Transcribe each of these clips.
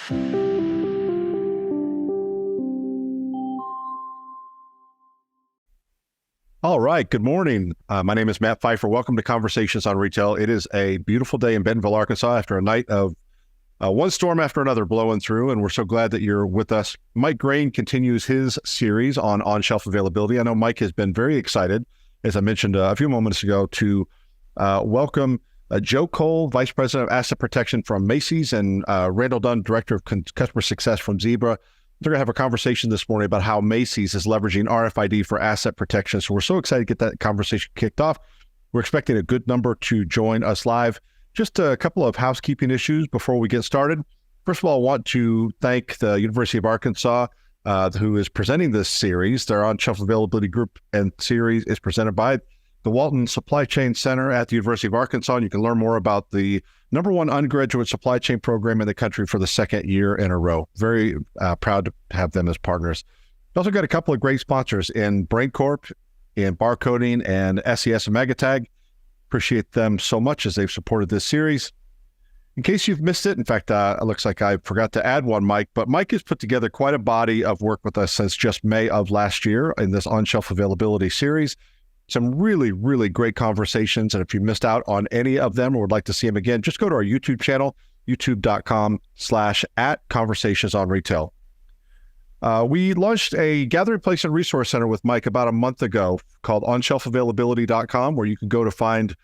All right. Good morning. My name is Matt Pfeiffer. Welcome to Conversations on Retail. It is a beautiful day in Bentonville, Arkansas, after a night of one storm after another blowing through, and we're so glad that you're with us. Mike Graen continues his series on on-shelf availability. I know Mike has been very excited, as I mentioned a few moments ago, to welcome Joe Coll, Vice President of Asset Protection from Macys, and Randall Dunn, Director of Customer Success from Zebra. They're going to have a conversation this morning about how Macys is leveraging RFID for asset protection. So we're so excited to get that conversation kicked off. We're expecting a good number to join us live. Just a couple of housekeeping issues before we get started. First of all, I want to thank the University of Arkansas, who is presenting this series. Their on-shelf availability group and series is presented by the Walton Supply Chain Center at the University of Arkansas. And you can learn more about the #1 undergraduate supply chain program in the country for the second year in a row. Very proud to have them as partners. We also got a couple of great sponsors in BrainCorp, in Barcoding, and SES and Magatag. Appreciate them so much as they've supported this series. In case you've missed it, in fact, it looks like I forgot to add one, Mike, but Mike has put together quite a body of work with us since just May of last year in this on-shelf availability series. Some really, really great conversations. And if you missed out on any of them or would like to see them again, just go to our YouTube channel, youtube.com/@conversationsonretail. We launched a gathering place and resource center with Mike about a month ago called onshelfavailability.com, where you can go to find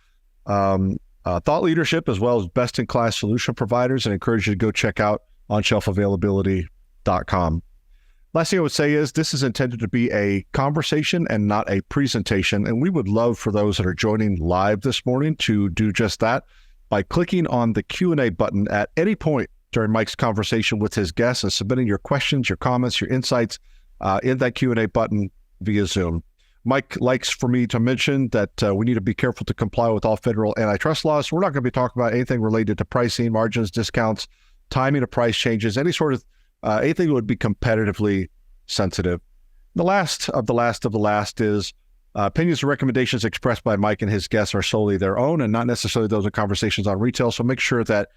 thought leadership as well as best-in-class solution providers, and encourage you to go check out onshelfavailability.com. Last thing I would say is this is intended to be a conversation and not a presentation, and we would love for those that are joining live this morning to do just that by clicking on the Q&A button at any point during Mike's conversation with his guests and submitting your questions, your comments, your insights in that Q&A button via Zoom. Mike likes for me to mention that we need to be careful to comply with all federal antitrust laws. So we're not going to be talking about anything related to pricing, margins, discounts, timing of price changes, any sort of anything that would be competitively sensitive. The last of the last is opinions and recommendations expressed by Mike and his guests are solely their own and not necessarily those of Conversations on Retail. So make sure that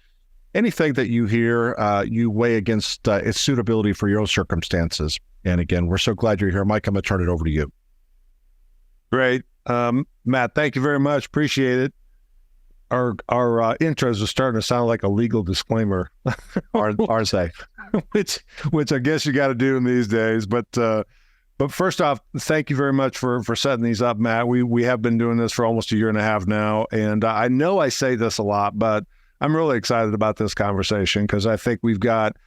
anything that you hear, you weigh against its suitability for your own circumstances. And again, we're so glad you're here. Mike, I'm going to turn it over to you. Great. Matt, thank you very much. Appreciate it. Our intros are starting to sound like a legal disclaimer, aren't they? which I guess you got to do in these days. But first off, thank you very much for setting these up, Matt. We have been doing this for almost a year and a half now, and I know I say this a lot, but I'm really excited about this conversation because I think we've got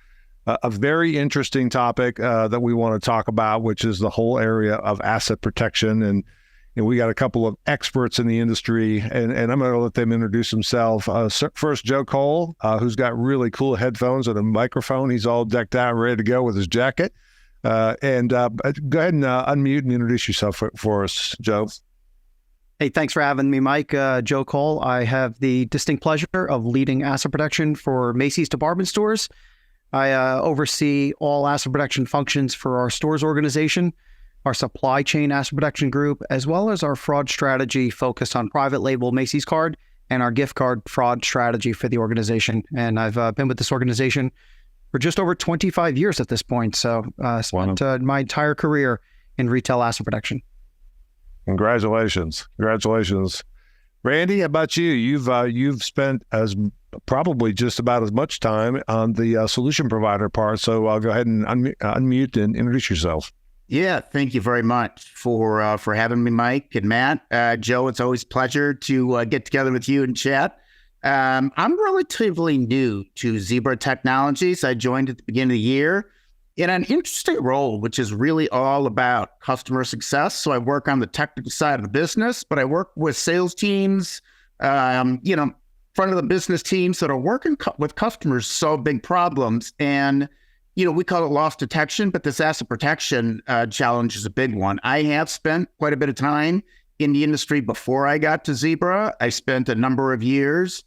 a very interesting topic that we want to talk about, which is the whole area of asset protection. And we got a couple of experts in the industry, and I'm going to let them introduce themselves. First, Joe Coll, who's got really cool headphones and a microphone. He's all decked out and ready to go with his jacket. Go ahead and unmute and introduce yourself for us, Joe. Hey, thanks for having me, Mike. Joe Coll. I have the distinct pleasure of leading asset protection for Macys department stores. I oversee all asset protection functions for our stores organization, our supply chain asset protection group, as well as our fraud strategy focused on private label Macys card and our gift card fraud strategy for the organization. And I've been with this organization for just over 25 years at this point. So spent my entire career in retail asset protection. Congratulations. Randy, how about you? You've spent probably just about as much time on the solution provider part. So I'll go ahead and unmute and introduce yourself. Yeah, thank you very much for having me, Mike and Matt. Joe, it's always a pleasure to get together with you and chat. I'm relatively new to Zebra Technologies. I joined at the beginning of the year in an interesting role, which is really all about customer success. So I work on the technical side of the business, but I work with sales teams, front of the business teams that are working with customers solve big problems. And we call it loss detection, but this asset protection challenge is a big one. I have spent quite a bit of time in the industry before I got to Zebra. I spent a number of years,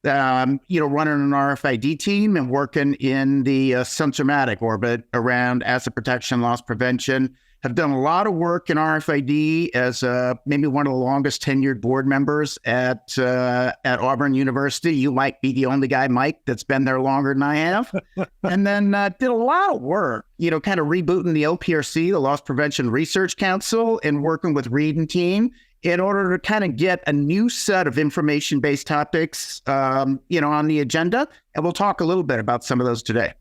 running an RFID team and working in the Sensormatic orbit around asset protection, loss prevention. have done a lot of work in RFID as maybe one of the longest tenured board members at Auburn University. You might be the only guy, Mike, that's been there longer than I have. And then did a lot of work, kind of rebooting the LPRC, the Loss Prevention Research Council, and working with Reed and team in order to kind of get a new set of information-based topics, on the agenda. And we'll talk a little bit about some of those today.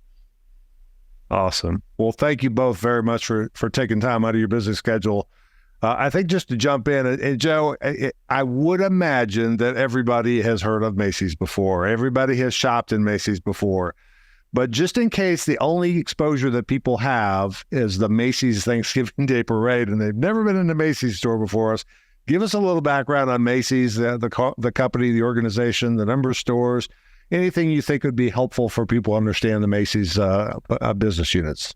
Awesome. Well, thank you both very much for taking time out of your busy schedule. I think just to jump in, and Joe, I would imagine that everybody has heard of Macys before. Everybody has shopped in Macys before. But just in case the only exposure that people have is the Macys Thanksgiving Day Parade, and they've never been in a Macys store before us, give us a little background on Macys, the company, the organization, the number of stores, anything you think would be helpful for people to understand the Macys business units.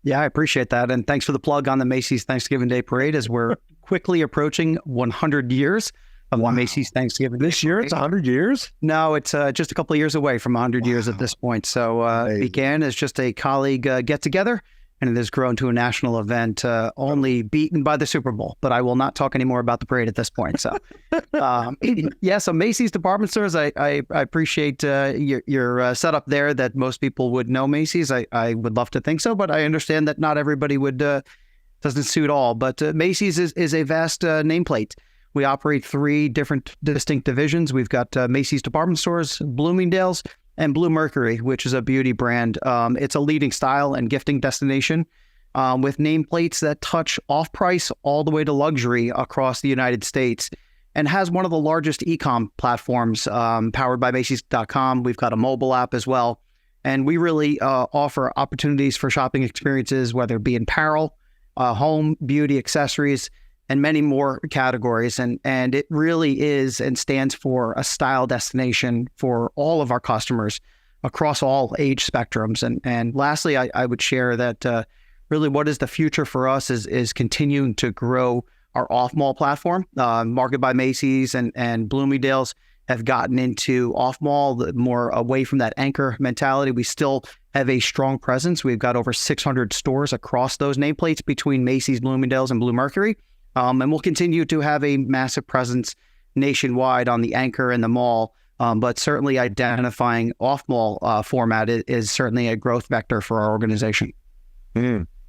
Yeah, I appreciate that. And thanks for the plug on the Macys Thanksgiving Day Parade, as we're quickly approaching 100 years of the Macys Thanksgiving Day This year, Parade. it's 100 years? No, it's just a couple of years away from 100 years at this point. So it began as just a colleague get-together, and it has grown to a national event, only beaten by the Super Bowl. But I will not talk anymore about the parade at this point. So, so Macys department stores, I appreciate your setup there, that most people would know Macys. I would love to think so, but I understand that not everybody would, doesn't suit all. But Macys is a vast nameplate. We operate 3 different distinct divisions. We've got Macys department stores, Bloomingdale's, and Blue Mercury, which is a beauty brand. It's a leading style and gifting destination with nameplates that touch off-price all the way to luxury across the United States, and has one of the largest e-com platforms powered by Macys.com. We've got a mobile app as well. And we really offer opportunities for shopping experiences, whether it be in apparel, home, beauty, accessories, and many more categories. And it really is and stands for a style destination for all of our customers across all age spectrums. And lastly, I would share that really what is the future for us is continuing to grow our off-mall platform. Market by Macys and Bloomingdale's have gotten into off-mall, more away from that anchor mentality. We still have a strong presence. We've got over 600 stores across those nameplates between Macys, Bloomingdale's, and Blue Mercury. And we'll continue to have a massive presence nationwide on the anchor and the mall, but certainly identifying off-mall format is certainly a growth vector for our organization.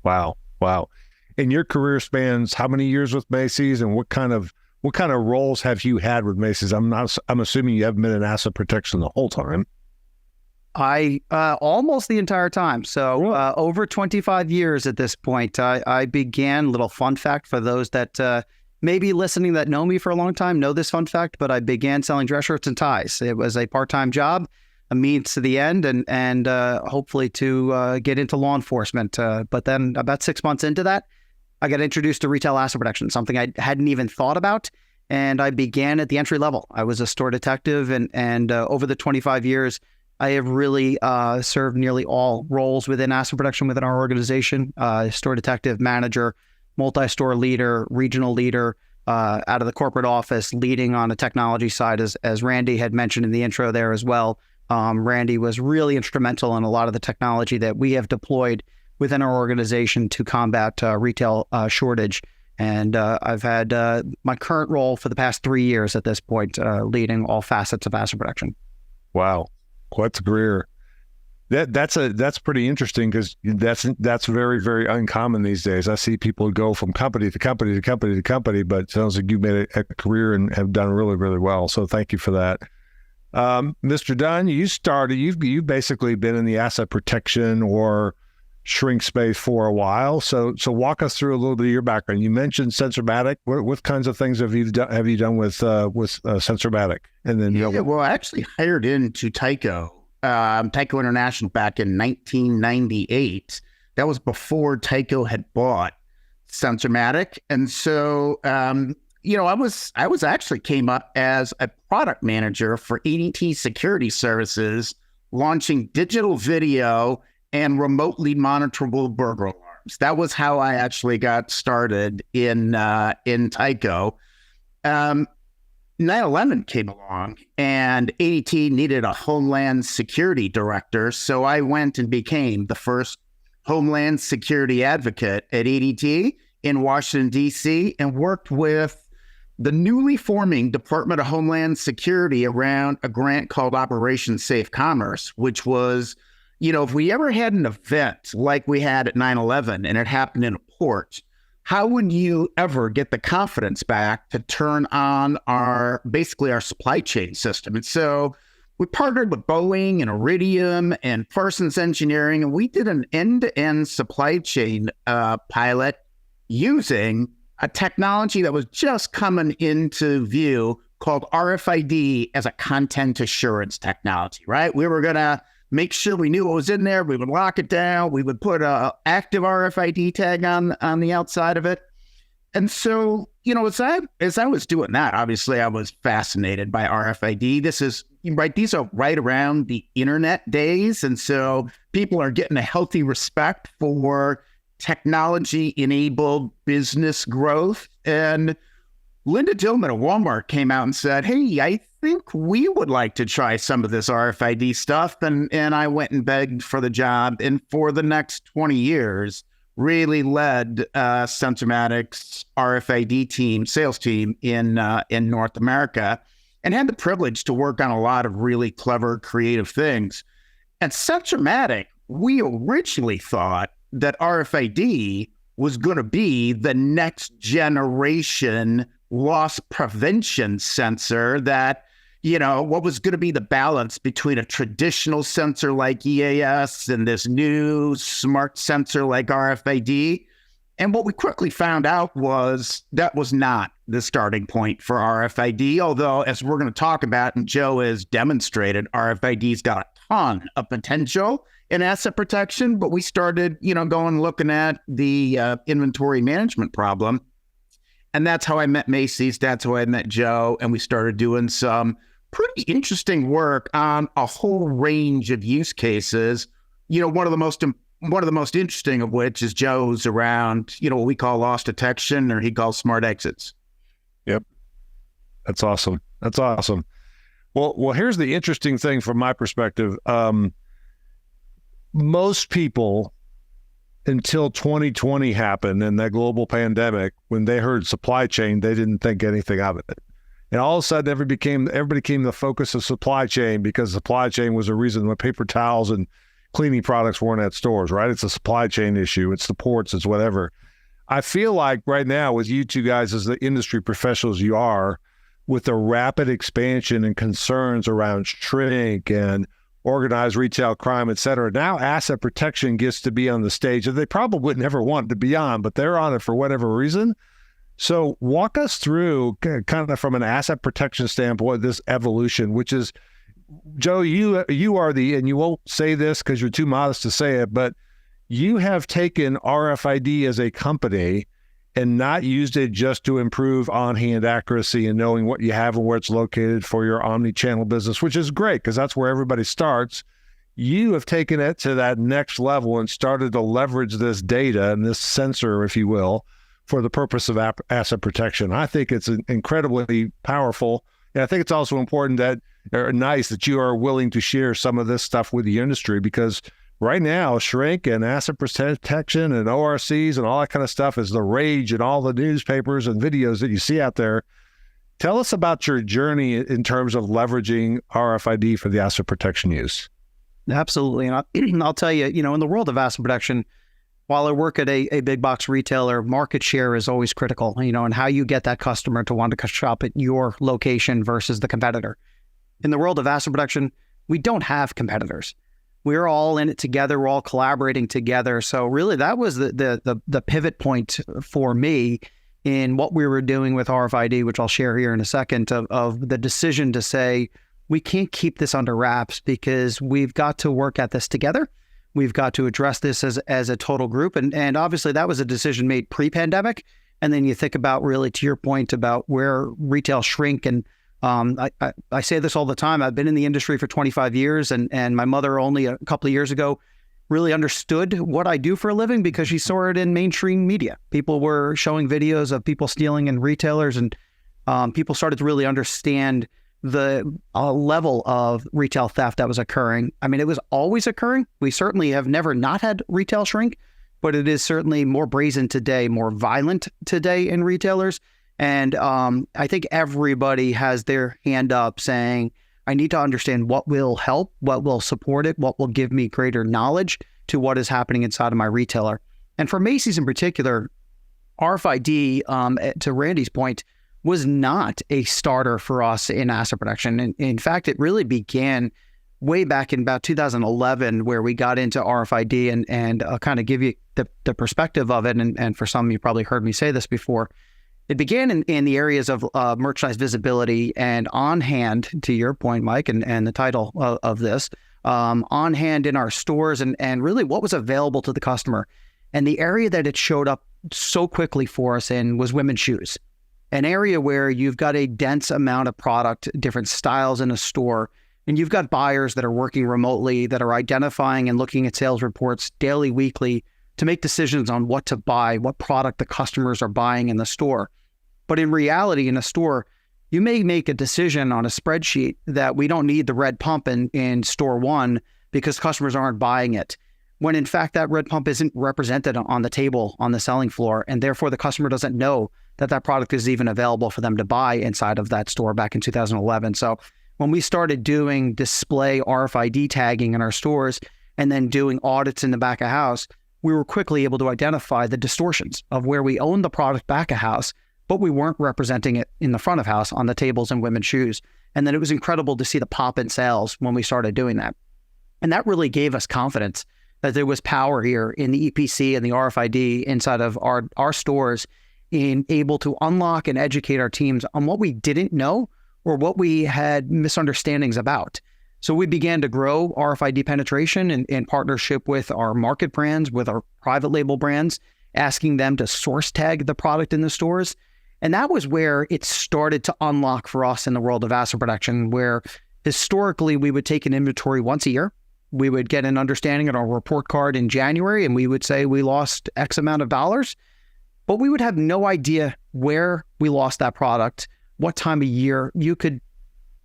Wow. And your career spans how many years with Macys, and what kind of roles have you had with Macys? I'm assuming you haven't been in asset protection the whole time. I almost the entire time. So over 25 years at this point. I began, little fun fact for those that may be listening that know me for a long time, know this fun fact, but I began selling dress shirts and ties. It was a part-time job, a means to the end, and hopefully to get into law enforcement. But then about 6 months into that, I got introduced to retail asset protection, something I hadn't even thought about. And I began at the entry level. I was a store detective, and over the 25 years, I have really served nearly all roles within asset protection within our organization. Store detective, manager, multi-store leader, regional leader, out of the corporate office, leading on the technology side, as Randy had mentioned in the intro there as well. Randy was really instrumental in a lot of the technology that we have deployed within our organization to combat retail shortage. And I've had my current role for the past 3 years at this point, leading all facets of asset protection. Wow. Quite a career. That's pretty interesting, because that's very, very uncommon these days. I see people go from company to company to company to company, but it sounds like you made a career and have done really, really well. So thank you for that. Mr. Dunn, you've basically been in the asset protection or shrink space for a while. So walk us through a little bit of your background. You mentioned Sensormatic. What kinds of things have you done with Sensormatic? And then well, I actually hired into Tyco International back in 1998. That was before Tyco had bought Sensormatic, and so I was actually came up as a product manager for ADT Security Services, launching digital video and remotely monitorable burglar alarms. That was how I actually got started in Tyco. 9/11 came along, and ADT needed a Homeland Security director, so I went and became the first Homeland Security advocate at ADT, in Washington, D.C., and worked with the newly forming Department of Homeland Security around a grant called Operation Safe Commerce, which was, if we ever had an event like we had at 9/11 and it happened in a port, how would you ever get the confidence back to turn on our supply chain system? And so we partnered with Boeing and Iridium and Parsons Engineering, and we did an end-to-end supply chain pilot using a technology that was just coming into view called RFID as a content assurance technology, right? We were going to make sure we knew what was in there. We would lock it down. We would put a active RFID tag on the outside of it. And so, as I was doing that, obviously I was fascinated by RFID. These are right around the internet days. And so people are getting a healthy respect for technology-enabled business growth. And Linda Dillman at Walmart came out and said, hey, I think we would like to try some of this RFID stuff. And I went and begged for the job. And for the next 20 years, really led Sensormatic's RFID sales team in North America, and had the privilege to work on a lot of really clever, creative things. At Sensormatic, we originally thought that RFID was going to be the next generation loss prevention sensor that, what was going to be the balance between a traditional sensor like EAS and this new smart sensor like RFID. And what we quickly found out was that was not the starting point for RFID, although, as we're going to talk about, and Joe has demonstrated, RFID's got a ton of potential in asset protection. But we started, looking at the inventory management problem. And that's how I met Macys. That's how I met Joe. And we started doing some pretty interesting work on a whole range of use cases. One of the most interesting of which is Joe's around, what we call loss detection, or he calls smart exits. Yep. That's awesome. Well, here's the interesting thing from my perspective. Most people, until 2020 happened and that global pandemic, when they heard supply chain, they didn't think anything of it. And all of a sudden, everybody became the focus of supply chain, because supply chain was the reason why paper towels and cleaning products weren't at stores, right? It's a supply chain issue. It's the ports. It's whatever. I feel like right now, with you two guys as the industry professionals you are, with the rapid expansion and concerns around shrink and organized retail crime, et cetera, now asset protection gets to be on the stage that they probably would never want to be on, but they're on it for whatever reason. So walk us through, kind of from an asset protection standpoint, this evolution, which is, Joe, you are and you won't say this because you're too modest to say it, but you have taken RFID as a company and not used it just to improve on-hand accuracy and knowing what you have and where it's located for your omni-channel business, which is great because that's where everybody starts. You have taken it to that next level and started to leverage this data and this sensor, if you will, for the purpose of asset protection. I think it's incredibly powerful. And I think it's also important nice that you are willing to share some of this stuff with the industry, because right now, shrink and asset protection and ORCs and all that kind of stuff is the rage in all the newspapers and videos that you see out there. Tell us about your journey in terms of leveraging RFID for the asset protection use. Absolutely. And I'll tell you, in the world of asset protection, while I work at a big box retailer, market share is always critical, and how you get that customer to want to shop at your location versus the competitor. In the world of asset protection, we don't have competitors. We're all in it together. We're all collaborating together. So really, that was the pivot point for me in what we were doing with RFID, which I'll share here in a second, of the decision to say, we can't keep this under wraps because we've got to work at this together. We've got to address this as a total group. And obviously that was a decision made pre-pandemic. And then you think about, really to your point about where retail shrink. And I say this all the time. I've been in the industry for 25 years and my mother only a couple of years ago really understood what I do for a living because she saw it in mainstream media. People were showing videos of people stealing in retailers, and people started to really understand the level of retail theft that was occurring. I mean, it was always occurring. We certainly have never not had retail shrink, but it is certainly more brazen today, more violent today in retailers. And I think everybody has their hand up saying, I need to understand what will help, what will support it, what will give me greater knowledge to what is happening inside of my retailer. And for Macy's in particular, RFID, to Randy's point, was not a starter for us in asset protection. In fact, it really began way back in about 2011, where we got into RFID, and I'll kind of give you the perspective of it. And for some, you probably heard me say this before. It began in the areas of merchandise visibility and on hand, to your point, Mike, and the title of this, on hand in our stores, and really what was available to the customer. And the area that it showed up so quickly for us in was women's shoes, an area where you've got a dense amount of product, different styles in a store, and you've got buyers that are working remotely, that are identifying and looking at sales reports daily, weekly, to make decisions on what to buy, what product the customers are buying in the store. But in reality, in a store, you may make a decision on a spreadsheet that we don't need the red pump in store one because customers aren't buying it, when in fact that red pump isn't represented on the table on the selling floor, and therefore the customer doesn't know that product is even available for them to buy inside of that store back in 2011. So when we started doing display RFID tagging in our stores and then doing audits in the back of house, we were quickly able to identify the distortions of where we owned the product back of house, but we weren't representing it in the front of house on the tables and women's shoes. And then it was incredible to see the pop in sales when we started doing that. And that really gave us confidence that there was power here in the EPC and the RFID inside of our stores, in able to unlock and educate our teams on what we didn't know or what we had misunderstandings about. So we began to grow RFID penetration in partnership with our market brands, with our private label brands, asking them to source tag the product in the stores. And that was where it started to unlock for us in the world of asset protection, where historically we would take an inventory once a year. We would get an understanding on our report card in January, and we would say we lost X amount of dollars, but we would have no idea where we lost that product, what time of year. You could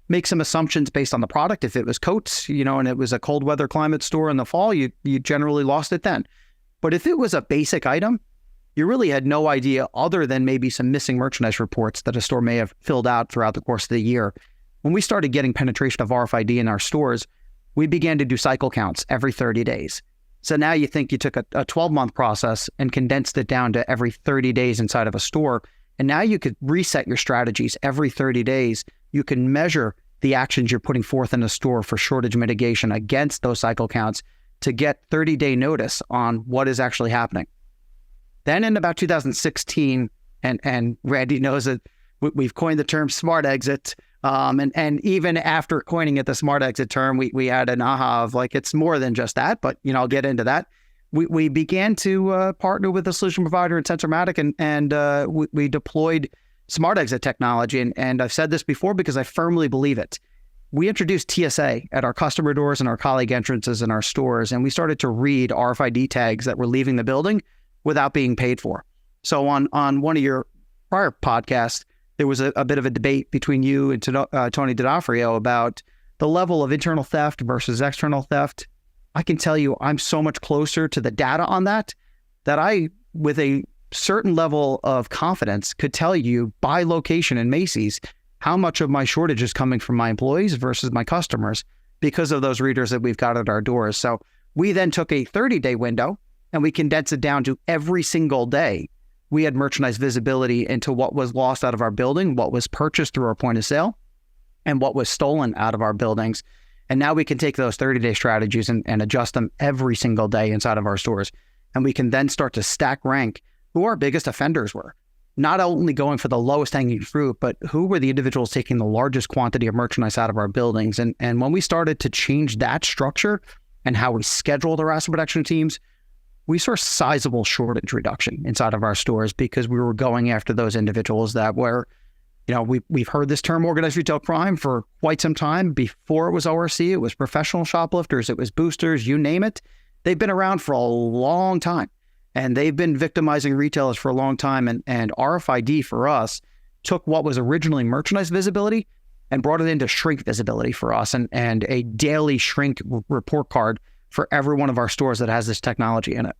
make some assumptions based on the product. If it was coats, and it was a cold weather climate store in the fall, you generally lost it then. But if it was a basic item, you really had no idea, other than maybe some missing merchandise reports that a store may have filled out throughout the course of the year. When we started getting penetration of RFID in our stores, we began to do cycle counts every 30 days. So now you think you took a 12-month process and condensed it down to every 30 days inside of a store. And now you could reset your strategies every 30 days. You can measure the actions you're putting forth in a store for shortage mitigation against those cycle counts to get 30-day notice on what is actually happening. Then in about 2016, and Randy knows that we've coined the term smart exit. And even after coining it the smart exit term, we had an aha of like, it's more than just that, but I'll get into that. We began to partner with a solution provider in Sensormatic, and we deployed smart exit technology. And I've said this before because I firmly believe it. We introduced TSA at our customer doors and our colleague entrances in our stores, and we started to read RFID tags that were leaving the building without being paid for. So on one of your prior podcasts, there was a bit of a debate between you and Tony D'Onofrio about the level of internal theft versus external theft. I can tell you I'm so much closer to the data on that I, with a certain level of confidence, could tell you by location in Macy's how much of my shortage is coming from my employees versus my customers because of those readers that we've got at our doors. So we then took a 30-day window and we condensed it down to every single day. We had merchandise visibility into what was lost out of our building, what was purchased through our point of sale, and what was stolen out of our buildings. And now we can take those 30-day strategies and adjust them every single day inside of our stores. And we can then start to stack rank who our biggest offenders were. Not only going for the lowest hanging fruit, but who were the individuals taking the largest quantity of merchandise out of our buildings. And when we started to change that structure and how we scheduled our asset protection teams, we saw sizable shortage reduction inside of our stores because we were going after those individuals that were, we've heard this term organized retail crime for quite some time. Before it was ORC, it was professional shoplifters, it was boosters, you name it. They've been around for a long time, and they've been victimizing retailers for a long time. And RFID for us took what was originally merchandise visibility and brought it into shrink visibility for us, and a daily shrink report card for every one of our stores that has this technology in it.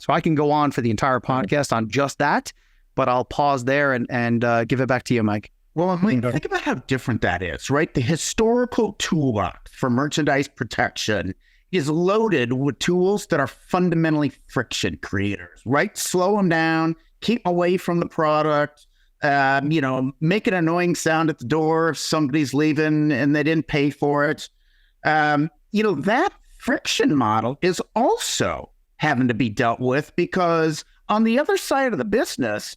So I can go on for the entire podcast on just that, but I'll pause there and give it back to you, Mike. Well, Mike, think about how different that is, right? The historical toolbox for merchandise protection is loaded with tools that are fundamentally friction creators, right? Slow them down, keep away from the product, make an annoying sound at the door if somebody's leaving and they didn't pay for it. That friction model is also having to be dealt with because on the other side of the business,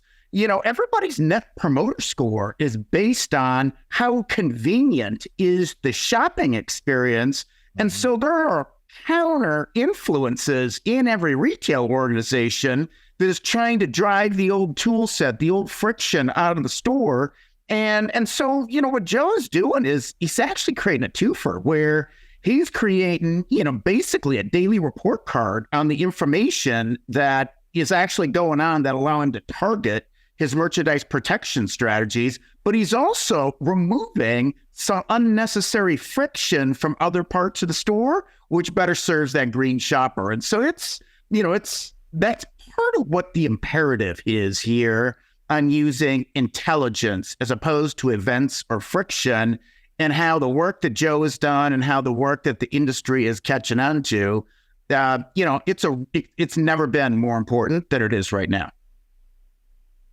everybody's net promoter score is based on how convenient is the shopping experience. And so there are counter influences in every retail organization that is trying to drive the old tool set, the old friction out of the store. And so, what Joe is doing is he's actually creating a twofer where he's creating, basically a daily report card on the information that is actually going on that allow him to target his merchandise protection strategies, but he's also removing some unnecessary friction from other parts of the store, which better serves that green shopper. And so that's part of what the imperative is here on using intelligence as opposed to events or friction, and how the work that Joe has done and how the work that the industry is catching on to, it's never been more important than it is right now.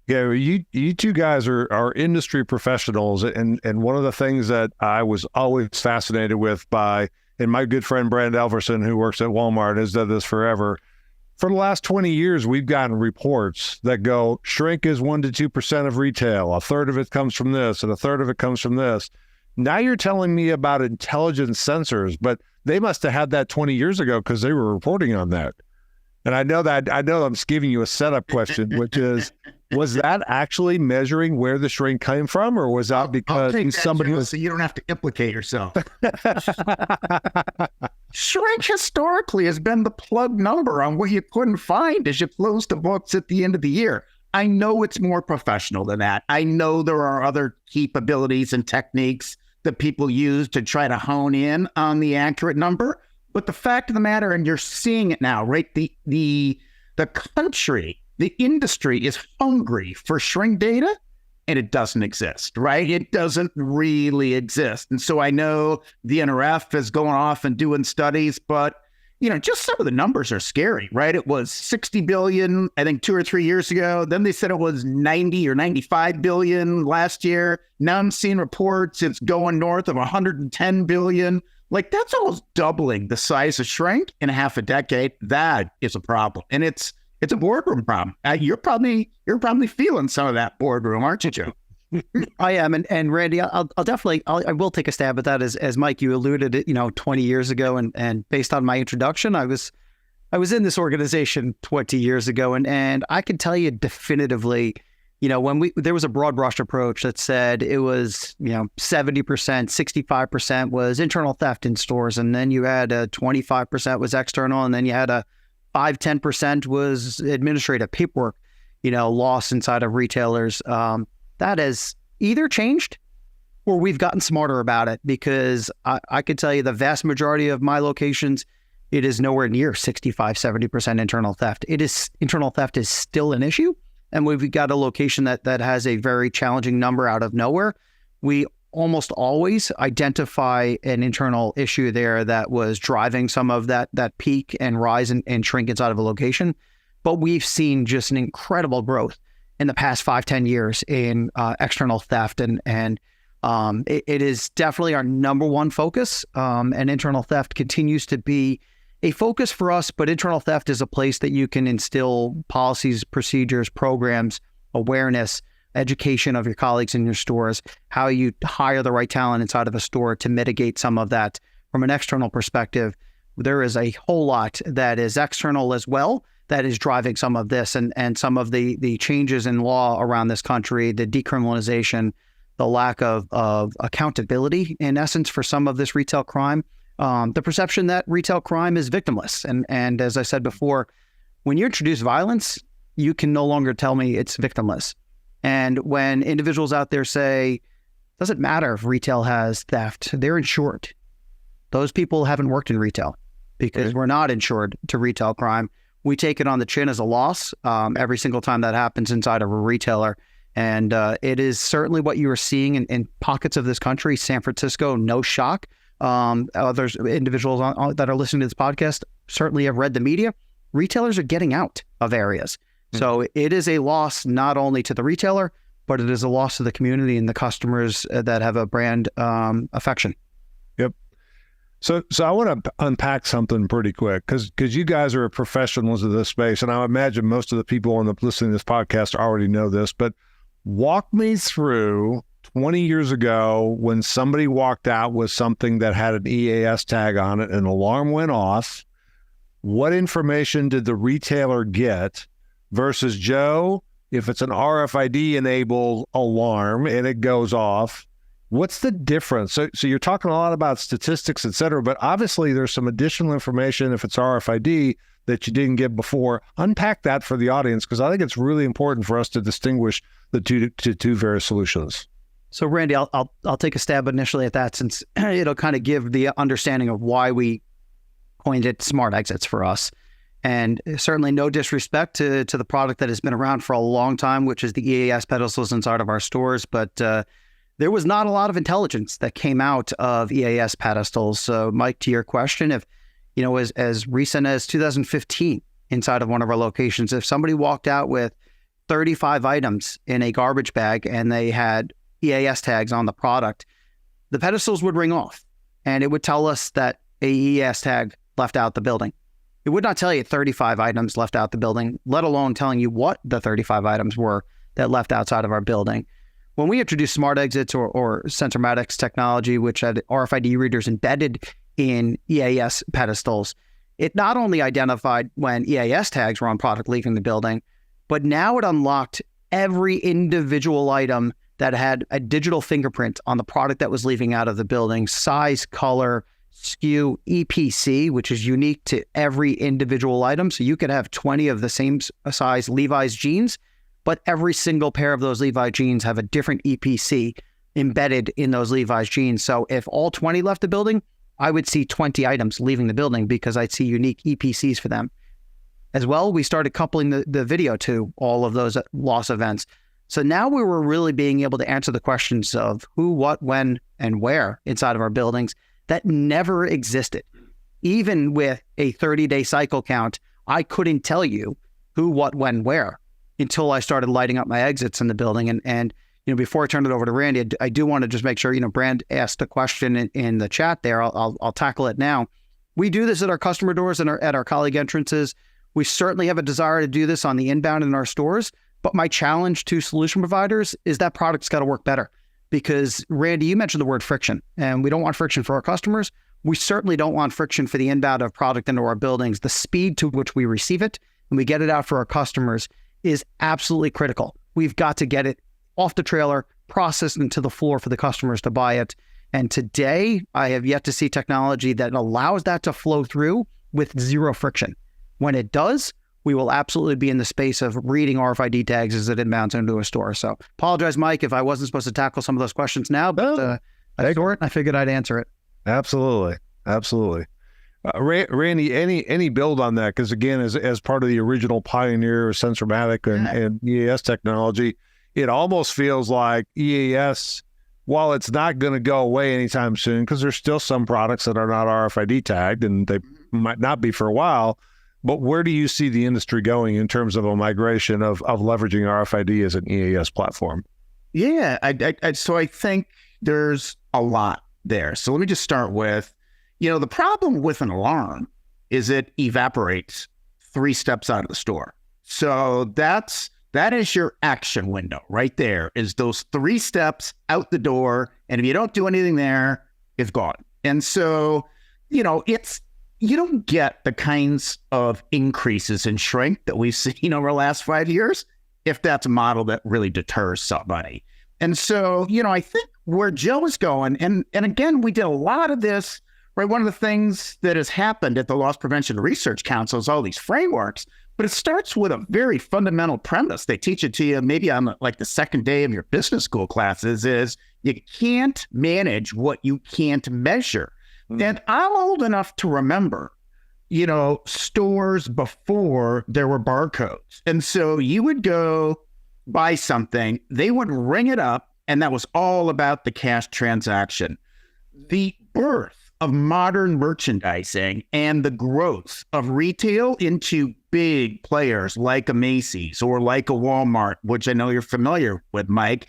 Yeah, you two guys are industry professionals, and one of the things that I was always fascinated with and my good friend Brand Elverson, who works at Walmart, has done this forever. For the last 20 years, we've gotten reports that go, shrink is 1% to 2% of retail. A third of it comes from this, and a third of it comes from this. Now you're telling me about intelligent sensors, but they must have had that 20 years ago because they were reporting on that. And I know I'm giving you a setup question, which is, was that actually measuring where the shrink came from, or was that because somebody was... So you don't have to implicate yourself. Shrink historically has been the plug number on what you couldn't find as you close the books at the end of the year. I know it's more professional than that. I know there are other capabilities and techniques that people use to try to hone in on the accurate number. But the fact of the matter, and you're seeing it now, right? The country, the industry is hungry for shrink data, and it doesn't exist, right? It doesn't really exist. And so I know the NRF is going off and doing studies, but just some of the numbers are scary, right? It was 60 billion, I think 2 or 3 years ago. Then they said it was 90 or 95 billion last year. Now I'm seeing reports it's going north of 110 billion. Like, that's almost doubling the size of shrink in half a decade. That is a problem. And it's a boardroom problem. You're probably feeling some of that boardroom, aren't you, Joe? I am. And Randy, I will take a stab at that. As Mike, you alluded it, 20 years ago. And based on my introduction, I was in this organization 20 years ago. And I can tell you definitively, when there was a broad brush approach that said it was, 70%, 65% was internal theft in stores. And then you had 25% was external. And then you had 5-10% was administrative paperwork, loss inside of retailers. That has either changed or we've gotten smarter about it, because I could tell you the vast majority of my locations, it is nowhere near 65, 70% internal theft. Internal theft is still an issue. And we've got a location that has a very challenging number out of nowhere. We almost always identify an internal issue there that was driving some of that peak and rise and shrink inside of a location. But we've seen just an incredible growth in the past 5-10 years in external theft. And it is definitely our number one focus. And internal theft continues to be a focus for us, but internal theft is a place that you can instill policies, procedures, programs, awareness, education of your colleagues in your stores, how you hire the right talent inside of a store to mitigate some of that. From an external perspective, there is a whole lot that is external as well that is driving some of this, and some of the changes in law around this country, the decriminalization, the lack of accountability, in essence, for some of this retail crime. The perception that retail crime is victimless. And as I said before, when you introduce violence, you can no longer tell me it's victimless. And when individuals out there say, doesn't matter if retail has theft, they're insured. Those people haven't worked in retail, because we're not insured to retail crime. we take it on the chin as a loss every single time that happens inside of a retailer. And it is certainly what you are seeing in pockets of this country. San Francisco, no shock. Others, individuals that are listening to this podcast certainly have read the media. Retailers are getting out of areas. So it is a loss not only to the retailer, but it is a loss to the community and the customers that have a brand affection. Yep. So I want to unpack something pretty quick because you guys are professionals of this space, and I imagine most of the people listening to this podcast already know this, but walk me through 20 years ago when somebody walked out with something that had an EAS tag on it, an alarm went off. What information did the retailer get versus Joe, if it's an RFID enabled alarm and it goes off? What's the difference? So you're talking a lot about statistics, et cetera, but obviously there's some additional information if it's RFID that you didn't get before. Unpack that for the audience, because I think it's really important for us to distinguish the two various solutions. So Randy, I'll take a stab initially at that, since it'll kind of give the understanding of why we coined it smart exits for us. And certainly no disrespect to the product that has been around for a long time, which is the EAS pedestals inside of our stores. But there was not a lot of intelligence that came out of EAS pedestals. So Mike, to your question, if, as recent as 2015 inside of one of our locations, if somebody walked out with 35 items in a garbage bag and they had EAS tags on the product, the pedestals would ring off and it would tell us that a EAS tag left out the building. It would not tell you 35 items left out the building, let alone telling you what the 35 items were that left outside of our building. When we introduced smart exits or Sensormatics technology, which had RFID readers embedded in EAS pedestals, it not only identified when EAS tags were on product leaving the building, but now it unlocked every individual item that had a digital fingerprint on the product that was leaving out of the building: size, color, SKU, EPC, which is unique to every individual item. So you could have 20 of the same size Levi's jeans, but every single pair of those Levi jeans have a different EPC embedded in those Levi's jeans. So if all 20 left the building, I would see 20 items leaving the building because I'd see unique EPCs for them. As well, we started coupling the video to all of those loss events. So now we were really being able to answer the questions of who, what, when, and where inside of our buildings that never existed. Even with a 30-day cycle count, I couldn't tell you who, what, when, where until I started lighting up my exits in the building. And before I turn it over to Randy, I do want to just make sure, Brand asked a question in the chat there. I'll tackle it now. We do this at our customer doors and at our colleague entrances. We certainly have a desire to do this on the inbound in our stores, but my challenge to solution providers is that product's got to work better. Because Randy, you mentioned the word friction, and we don't want friction for our customers. We certainly don't want friction for the inbound of product into our buildings. The speed to which we receive it and we get it out for our customers is absolutely critical. We've got to get it off the trailer, processed into the floor for the customers to buy it. And today, I have yet to see technology that allows that to flow through with zero friction. When it does, we will absolutely be in the space of reading RFID tags as it inbounds into a store. So apologize, Mike, if I wasn't supposed to tackle some of those questions now, but I saw it and I figured I'd answer it. Absolutely. Randy, any build on that? Because again, as part of the original pioneer of Sensormatic and EAS technology, it almost feels like EAS, while it's not going to go away anytime soon, because there's still some products that are not RFID tagged and they might not be for a while. But where do you see the industry going in terms of a migration of leveraging RFID as an EAS platform? Yeah, so I think there's a lot there. So let me just start with, the problem with an alarm is it evaporates 3 steps out of the store. So that is your action window right there, is those 3 steps out the door. And if you don't do anything there, it's gone. And so, you don't get the kinds of increases in shrink that we've seen over the last 5 years if that's a model that really deters somebody. And so, I think where Joe is going, and again, we did a lot of this, right? One of the things that has happened at the Loss Prevention Research Council is all these frameworks, but it starts with a very fundamental premise. They teach it to you maybe on like the second day of your business school classes, is you can't manage what you can't measure. And I'm old enough to remember stores before there were barcodes. And so you would go buy something, they would ring it up, and that was all about the cash transaction. The birth of modern merchandising and the growth of retail into big players like a Macy's or like a Walmart, which I know you're familiar with, Mike,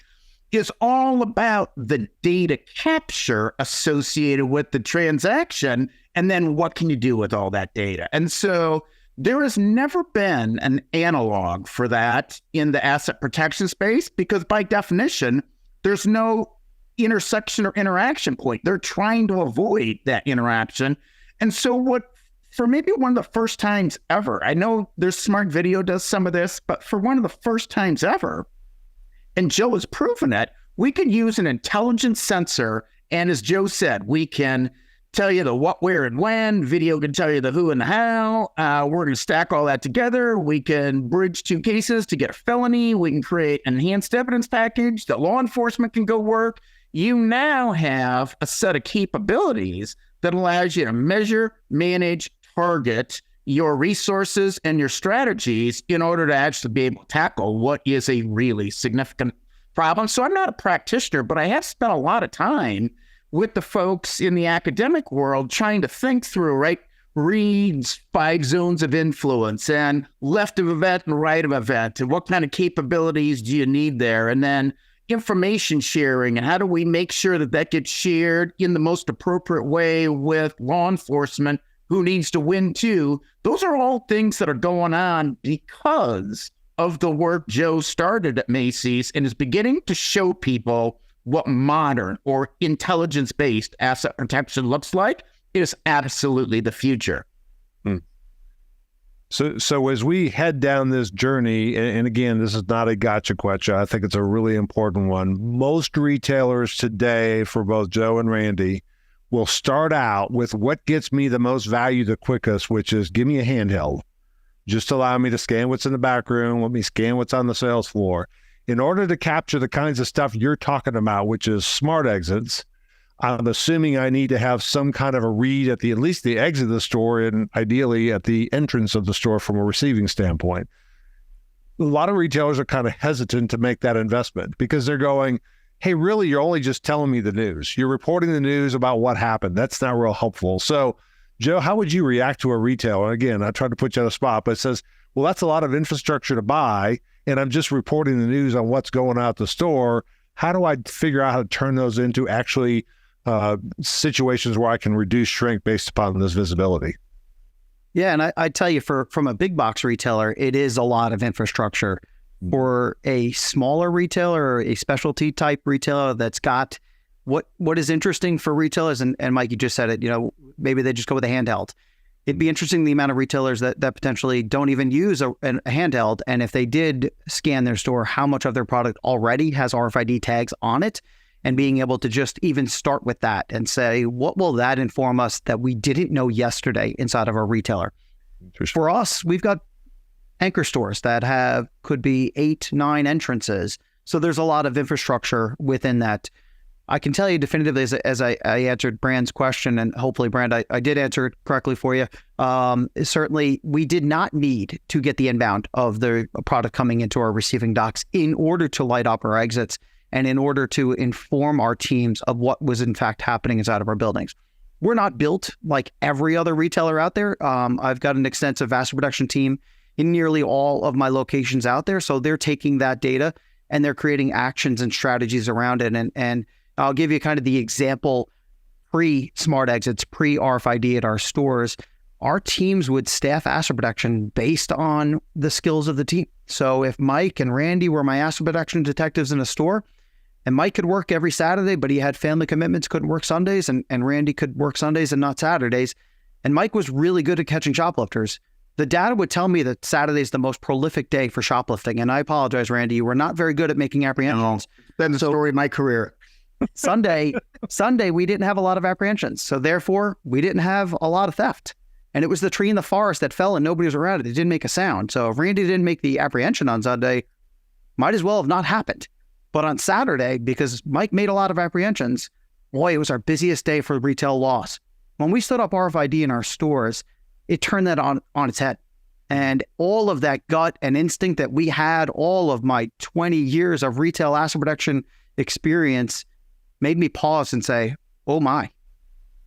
is all about the data capture associated with the transaction, and then what can you do with all that data? And so there has never been an analog for that in the asset protection space, because by definition, there's no intersection or interaction point. They're trying to avoid that interaction. And so for maybe one of the first times ever, I know there's Smart Video does some of this, but for one of the first times ever, and Joe has proven it, we can use an intelligent sensor. And as Joe said, we can tell you the what, where, and when. Video can tell you the who and the how. We're going to stack all that together. We can bridge two cases to get a felony. We can create an enhanced evidence package that law enforcement can go work. You now have a set of capabilities that allows you to measure, manage, target your resources and your strategies in order to actually be able to tackle what is a really significant problem. So I'm not a practitioner, but I have spent a lot of time with the folks in the academic world trying to think through, right? Reed's 5 zones of influence and left of event and right of event, and what kind of capabilities do you need there? And then information sharing, and how do we make sure that that gets shared in the most appropriate way with law enforcement, who needs to win too. Those are all things that are going on because of the work Joe started at Macys and is beginning to show people what modern or intelligence-based asset protection looks like. It is absolutely the future. So as we head down this journey, and again, this is not a gotcha question, I think it's a really important one. Most retailers today, for both Joe and Randy, will start out with what gets me the most value the quickest, which is give me a handheld. Just allow me to scan what's in the back room, let me scan what's on the sales floor. In order to capture the kinds of stuff you're talking about, which is smart exits, I'm assuming I need to have some kind of a read at least the exit of the store, and ideally at the entrance of the store from a receiving standpoint. A lot of retailers are kind of hesitant to make that investment because they're going, hey, really, you're only just telling me the news. You're reporting the news about what happened. That's not real helpful. So, Joe, how would you react to a retailer? And again, I tried to put you on the spot, but it says, well, that's a lot of infrastructure to buy, and I'm just reporting the news on what's going out the store. How do I figure out how to turn those into actually situations where I can reduce shrink based upon this visibility? Yeah, and I tell you, from a big box retailer, it is a lot of infrastructure. For a smaller retailer or a specialty type retailer that's got what is interesting for retailers, and Mike, you just said it, maybe they just go with a handheld. It'd be interesting the amount of retailers that potentially don't even use a handheld, and if they did scan their store, how much of their product already has RFID tags on it, and being able to just even start with that and say, what will that inform us that we didn't know yesterday inside of our retailer? For us, we've got anchor stores that could be 8, 9 entrances. So there's a lot of infrastructure within that. I can tell you definitively, as I answered Brand's question, and hopefully, Brand, I did answer it correctly for you. Certainly, we did not need to get the inbound of the product coming into our receiving docks in order to light up our exits and in order to inform our teams of what was in fact happening inside of our buildings. We're not built like every other retailer out there. I've got an extensive asset protection team in nearly all of my locations out there. So they're taking that data and they're creating actions and strategies around it. And I'll give you kind of the example pre-smart exits, pre-RFID at our stores. Our teams would staff asset protection based on the skills of the team. So if Mike and Randy were my asset protection detectives in a store, and Mike could work every Saturday, but he had family commitments, couldn't work Sundays, and Randy could work Sundays and not Saturdays, and Mike was really good at catching shoplifters, the data would tell me that Saturday is the most prolific day for shoplifting. And I apologize, Randy, you were not very good at making apprehensions. That's the story of my career. Sunday, we didn't have a lot of apprehensions. So therefore, we didn't have a lot of theft. And it was the tree in the forest that fell and nobody was around it. It didn't make a sound. So if Randy didn't make the apprehension on Sunday, might as well have not happened. But on Saturday, because Mike made a lot of apprehensions, boy, it was our busiest day for retail loss. When we stood up RFID in our stores, it turned that on its head. And all of that gut and instinct that we had, all of my 20 years of retail asset protection experience, made me pause and say, oh my,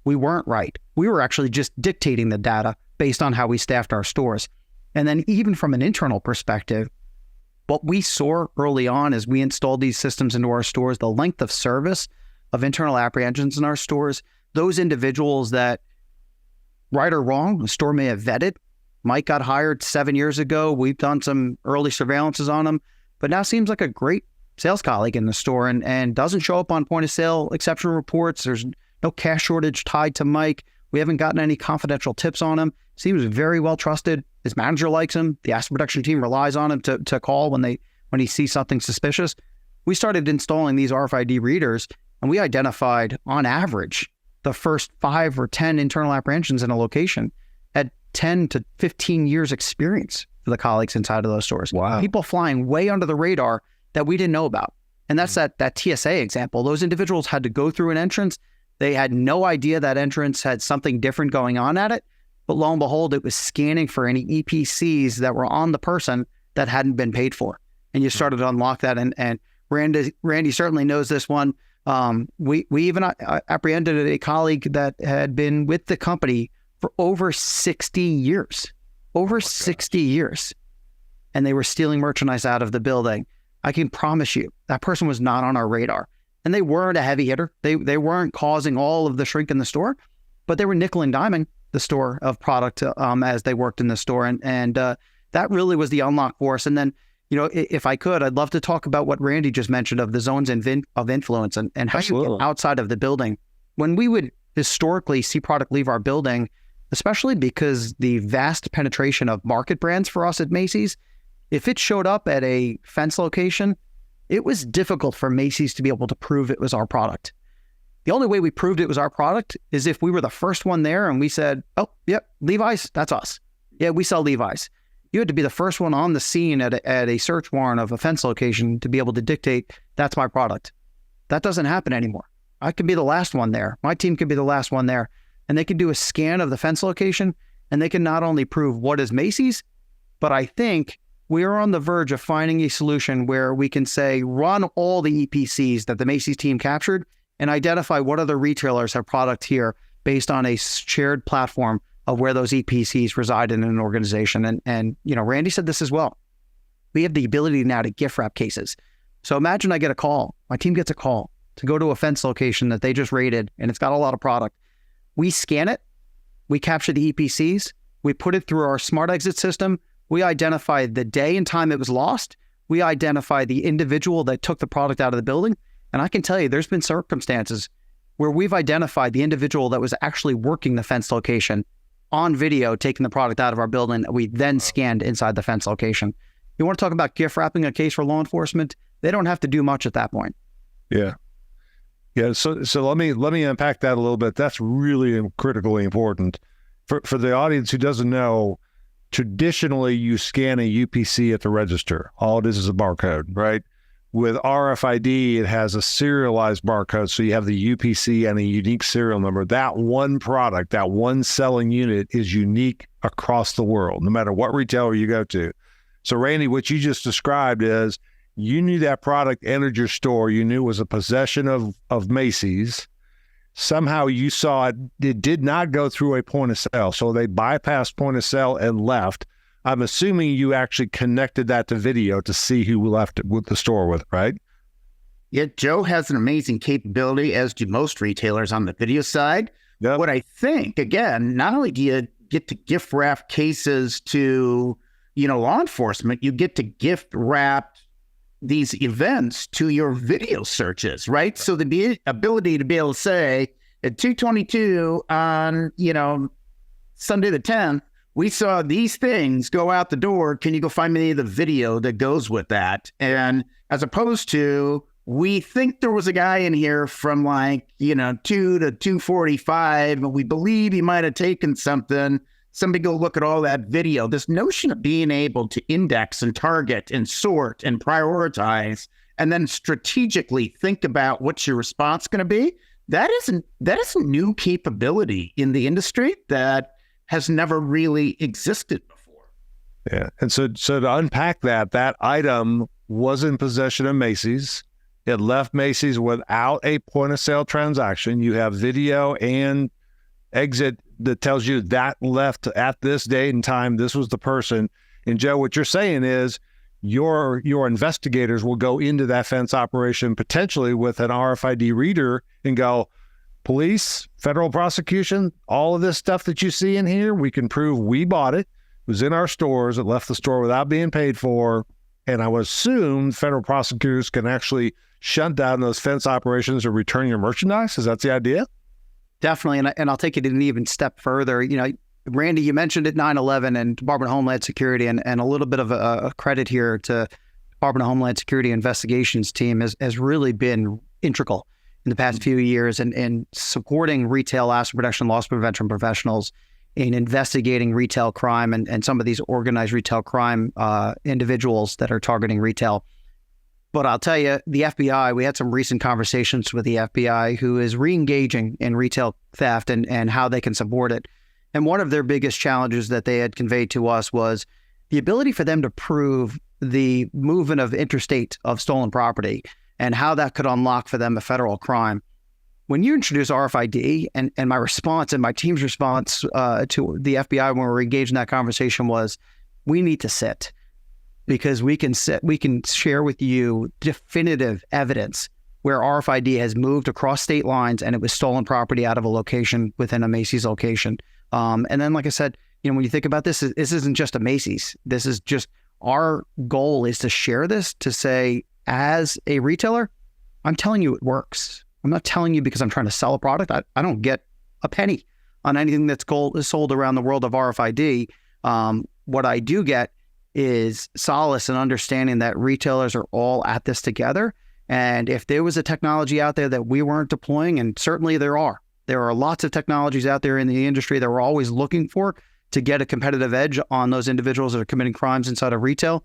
we weren't right. We were actually just dictating the data based on how we staffed our stores. And then even from an internal perspective, what we saw early on as we installed these systems into our stores, the length of service of internal apprehensions in our stores, those individuals that, right or wrong, the store may have vetted. Mike got hired 7 years ago. We've done some early surveillances on him, but now seems like a great sales colleague in the store and doesn't show up on point of sale exception reports. There's no cash shortage tied to Mike. We haven't gotten any confidential tips on him. Seems very well trusted. His manager likes him. The asset protection team relies on him to call when he sees something suspicious. We started installing these RFID readers, and we identified, on average, the first 5 or 10 internal apprehensions in a location had 10 to 15 years experience for the colleagues inside of those stores. Wow. People flying way under the radar that we didn't know about. And that's that TSA example. Those individuals had to go through an entrance. They had no idea that entrance had something different going on at it. But lo and behold, it was scanning for any EPCs that were on the person that hadn't been paid for. And you started to unlock that. And Randy certainly knows this one. We even apprehended a colleague that had been with the company for over 60 years. Over 60 years. And they were stealing merchandise out of the building. I can promise you that person was not on our radar. And they weren't a heavy hitter. They weren't causing all of the shrink in the store, but they were nickel and diming the store of product as they worked in the store. And that really was the unlock for us. And then, if I could, I'd love to talk about what Randy just mentioned of the zones of influence and how you get outside of the building. When we would historically see product leave our building, especially because the vast penetration of market brands for us at Macys, if it showed up at a fence location, it was difficult for Macys to be able to prove it was our product. The only way we proved it was our product is if we were the first one there and we said, oh, yep, Levi's, that's us. Yeah, we sell Levi's. You had to be the first one on the scene at a search warrant of a fence location to be able to dictate, that's my product. That doesn't happen anymore. I could be the last one there. My team could be the last one there. And they can do a scan of the fence location, and they can not only prove what is Macys, but I think we are on the verge of finding a solution where we can say, run all the EPCs that the Macys team captured and identify what other retailers have product here based on a shared platform of where those EPCs reside in an organization. And Randy said this as well. We have the ability now to gift wrap cases. So imagine I get a call. My team gets a call to go to a fence location that they just raided, and it's got a lot of product. We scan it. We capture the EPCs. We put it through our smart exit system. We identify the day and time it was lost. We identify the individual that took the product out of the building. And I can tell you, there's been circumstances where we've identified the individual that was actually working the fence location on video, taking the product out of our building that we then scanned inside the fence location. You want to talk about gift wrapping a case for law enforcement? They don't have to do much at that point. Yeah. Yeah. So let me unpack that a little bit. That's really critically important for the audience who doesn't know. Traditionally, you scan a UPC at the register. All it is a barcode, right? With RFID, it has a serialized barcode. So you have the UPC and a unique serial number. That one product, that one selling unit is unique across the world, no matter what retailer you go to. So Randy, what you just described is you knew that product entered your store. You knew it was a possession of Macys. Somehow you saw it did not go through a point of sale. So they bypassed point of sale and left. I'm assuming you actually connected that to video to see who left it with the store with, right? Yeah, Joe has an amazing capability, as do most retailers on the video side. Yep. What I think, again, not only do you get to gift wrap cases to, law enforcement, you get to gift wrap these events to your video searches, right? So the ability to be able to say at 2:22 on, Sunday the 10th, we saw these things go out the door. Can you go find me the video that goes with that? And as opposed to, we think there was a guy in here from 2 to 2:45, and we believe he might have taken something. Somebody go look at all that video. This notion of being able to index and target and sort and prioritize and then strategically think about what's your response going to be, that is a new capability in the industry that has never really existed before. Yeah. And so to unpack that item was in possession of Macy's. It left Macy's without a point of sale transaction. You have video and exit that tells you that left at this date and time. This was the person. And Joe, what you're saying is your investigators will go into that fence operation potentially with an RFID reader and go, police, federal prosecution, all of this stuff that you see in here, we can prove we bought it. It was in our stores. It left the store without being paid for. And I would assume federal prosecutors can actually shut down those fence operations or return your merchandise. Is that the idea? Definitely. And I'll take it an even step further. You know, Randy, you mentioned it 9/11 and Department of Homeland Security, and a little bit of a credit here to Department of Homeland Security investigations team has really been integral in the past few years in supporting retail asset protection, loss prevention professionals in investigating retail crime and some of these organized retail crime individuals that are targeting retail. But I'll tell you, the FBI, we had some recent conversations with the FBI who is re-engaging in retail theft and how they can support it. And one of their biggest challenges that they had conveyed to us was the ability for them to prove the movement of interstate of stolen property and how that could unlock for them a federal crime. When you introduce RFID, and my response and my team's response to the FBI when we were engaged in that conversation was, we need to sit, because we can share with you definitive evidence where RFID has moved across state lines and it was stolen property out of a location within a Macy's location. And then, like I said, you know, when you think about this isn't just a Macy's. This is just, our goal is to share this, to say, as a retailer, I'm telling you it works. I'm not telling you because I'm trying to sell a product. I don't get a penny on anything that's sold around the world of RFID. What I do get is solace in understanding that retailers are all at this together. And if there was a technology out there that we weren't deploying, and certainly there are lots of technologies out there in the industry that we're always looking for to get a competitive edge on those individuals that are committing crimes inside of retail.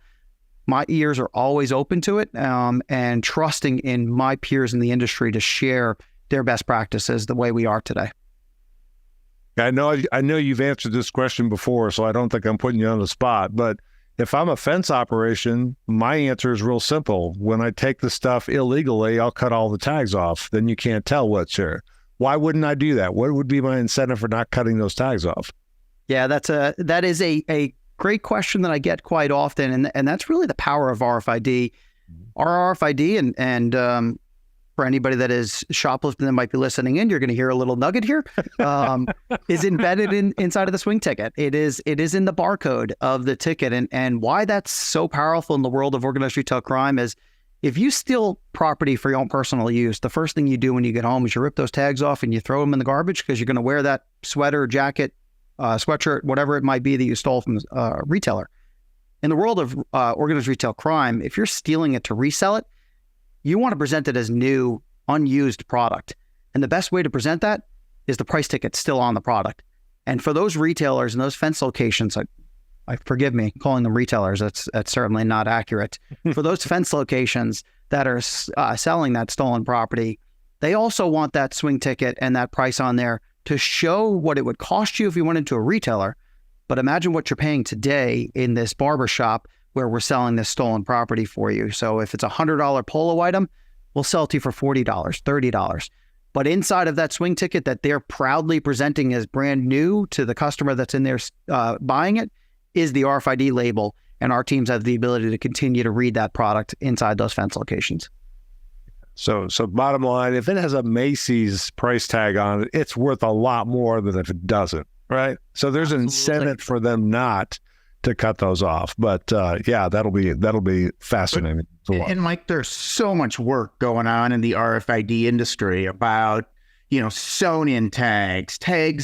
My ears are always open to it, and trusting in my peers in the industry to share their best practices the way we are today. I know you've answered this question before, so I don't think I'm putting you on the spot, but if I'm a fence operation, my answer is real simple. When I take the stuff illegally, I'll cut all the tags off. Then you can't tell what's here. Why wouldn't I do that? What would be my incentive for not cutting those tags off? Yeah, that is a great question that I get quite often, and that's really the power of RFID. Our RFID, and for anybody that is shoplifting that might be listening in, you're going to hear a little nugget here, is embedded inside of the swing ticket. It is in the barcode of the ticket, and why that's so powerful in the world of organized retail crime is, if you steal property for your own personal use, the first thing you do when you get home is you rip those tags off and you throw them in the garbage because you're going to wear that sweater, jacket, sweatshirt, whatever it might be that you stole from a retailer. In the world of organized retail crime, if you're stealing it to resell it, you want to present it as new, unused product. And the best way to present that is the price ticket still on the product. And for those retailers and those fence locations, I forgive me calling them retailers, that's certainly not accurate. For those fence locations that are selling that stolen property, they also want that swing ticket and that price on there to show what it would cost you if you went into a retailer. But imagine what you're paying today in this barber shop where we're selling this stolen property for you. So if it's a $100 polo item, we'll sell it to you for $40, $30. But inside of that swing ticket that they're proudly presenting as brand new to the customer that's in there buying it is the RFID label. And our teams have the ability to continue to read that product inside those fence locations. So bottom line, if it has a Macy's price tag on it, it's worth a lot more than if it doesn't, right? So there's an incentive for them not to cut those off. But yeah, that'll be fascinating. And Mike, there's so much work going on in the RFID industry about, sewn-in tags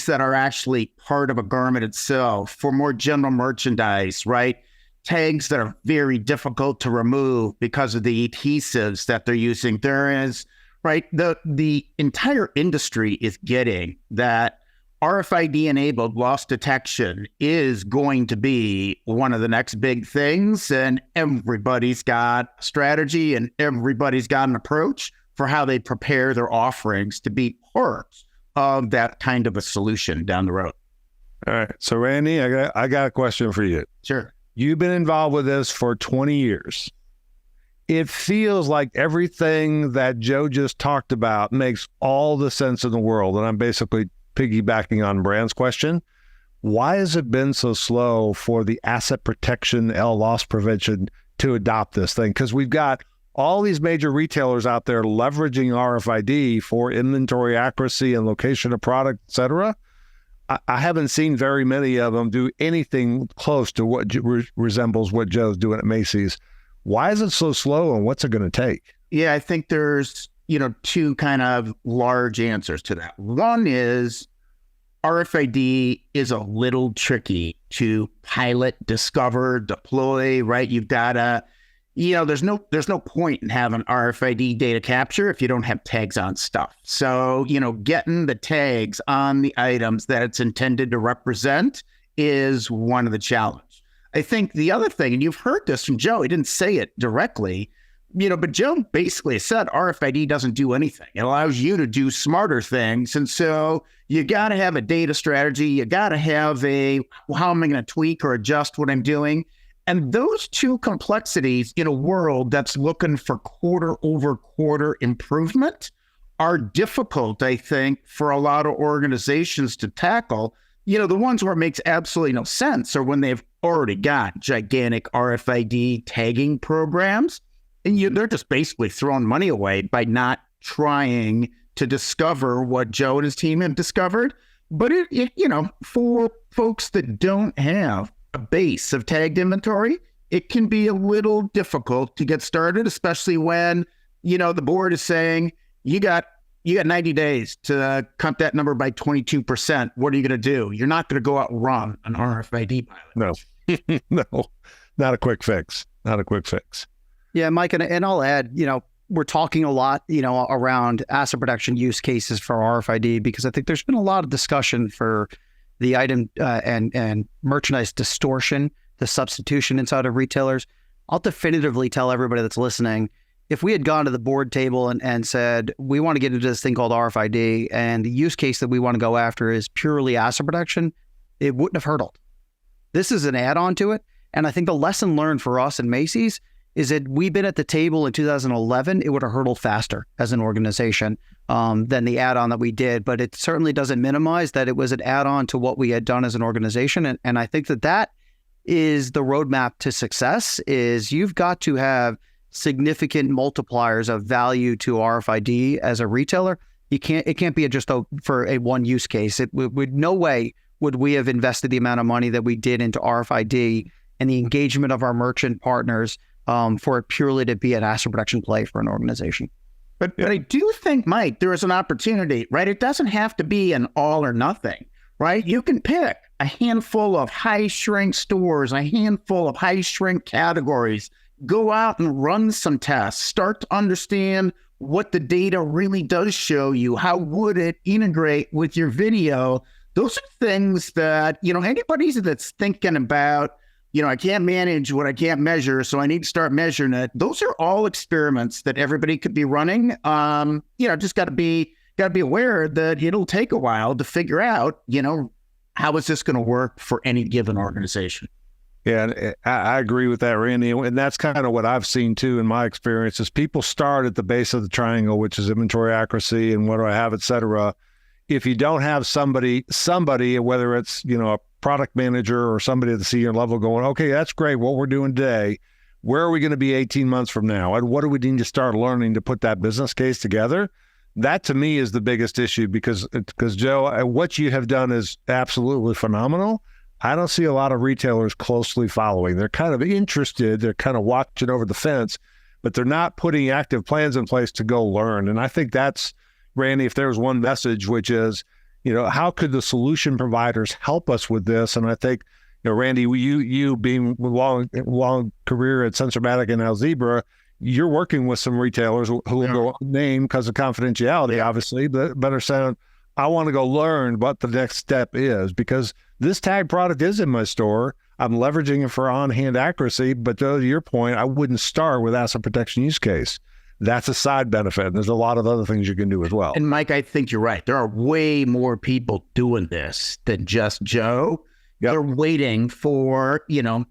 that are actually part of a garment itself for more general merchandise, right? Tags that are very difficult to remove because of the adhesives that they're using. There is, right, the entire industry is getting that RFID-enabled loss detection is going to be one of the next big things, and everybody's got a strategy and everybody's got an approach for how they prepare their offerings to be part of that kind of a solution down the road. All right. So Randy, I got a question for you. Sure. You've been involved with this for 20 years. It feels like everything that Joe just talked about makes all the sense in the world. And I'm basically piggybacking on Brand's question. Why has it been so slow for the asset protection, loss prevention to adopt this thing? Because we've got all these major retailers out there leveraging RFID for inventory accuracy and location of product, et cetera. I haven't seen very many of them do anything close to what resembles what Joe's doing at Macy's. Why is it so slow, and what's it going to take? Yeah, I think there's, two kind of large answers to that. One is RFID is a little tricky to pilot, discover, deploy, right? You've got to, there's no point in having RFID data capture if you don't have tags on stuff. So, getting the tags on the items that it's intended to represent is one of the challenges. I think the other thing, and you've heard this from Joe, he didn't say it directly, but Joe basically said RFID doesn't do anything. It allows you to do smarter things. And so you got to have a data strategy. You got to have how am I going to tweak or adjust what I'm doing? And those two complexities in a world that's looking for quarter over quarter improvement are difficult, I think, for a lot of organizations to tackle. The ones where it makes absolutely no sense are when they've already got gigantic RFID tagging programs. And they're just basically throwing money away by not trying to discover what Joe and his team have discovered. But, for folks that don't have a base of tagged inventory, it can be a little difficult to get started, especially when, the board is saying, you got 90 days to cut that number by 22%. What are you going to do? You're not going to go out and run an RFID pilot. No, no, not a quick fix. Not a quick fix. Yeah, Mike, and I'll add, we're talking a lot, around asset protection use cases for RFID, because I think there's been a lot of discussion for the item and merchandise distortion, the substitution inside of retailers. I'll definitively tell everybody that's listening, if we had gone to the board table and said, we want to get into this thing called RFID, and the use case that we want to go after is purely asset protection, it wouldn't have hurdled. This is an add-on to it. And I think the lesson learned for us in Macy's is that we've been at the table in 2011, it would have hurdled faster as an organization than the add-on that we did. But it certainly doesn't minimize that it was an add-on to what we had done as an organization. And I think that is the roadmap to success, is you've got to have significant multipliers of value to RFID as a retailer. It can't be just for a one use case. It would no way would we have invested the amount of money that we did into RFID and the engagement of our merchant partners for it purely to be an asset protection play for an organization. But I do think, Mike, there is an opportunity, right? It doesn't have to be an all or nothing, right? You can pick a handful of high shrink stores, a handful of high shrink categories, go out and run some tests, start to understand what the data really does show you. How would it integrate with your video? Those are things that, anybody that's thinking about, I can't manage what I can't measure, so I need to start measuring it. Those are all experiments that everybody could be running. Just got to be aware that it'll take a while to figure out, how is this going to work for any given organization? Yeah, I agree with that, Randy. And that's kind of what I've seen too in my experience is people start at the base of the triangle, which is inventory accuracy and what do I have, et cetera. If you don't have somebody, whether it's, a product manager or somebody at the senior level going, okay, that's great. What we're doing today, where are we going to be 18 months from now? And what do we need to start learning to put that business case together? That to me is the biggest issue because Joe, what you have done is absolutely phenomenal. I don't see a lot of retailers closely following. They're kind of interested. They're kind of watching over the fence, but they're not putting active plans in place to go learn. And I think that's, Randy, if there was one message, which is, how could the solution providers help us with this? And I think, Randy, you being long career at Sensormatic and now Zebra, you're working with some retailers who will go name because of confidentiality, obviously, but are saying, I want to go learn what the next step is because this tag product is in my store. I'm leveraging it for on-hand accuracy, but to your point, I wouldn't start with asset protection use case. that's a side benefit. There's a lot of other things you can do as well. And Mike, I think you're right. There are way more people doing this than just Joe. Yep. They're waiting for,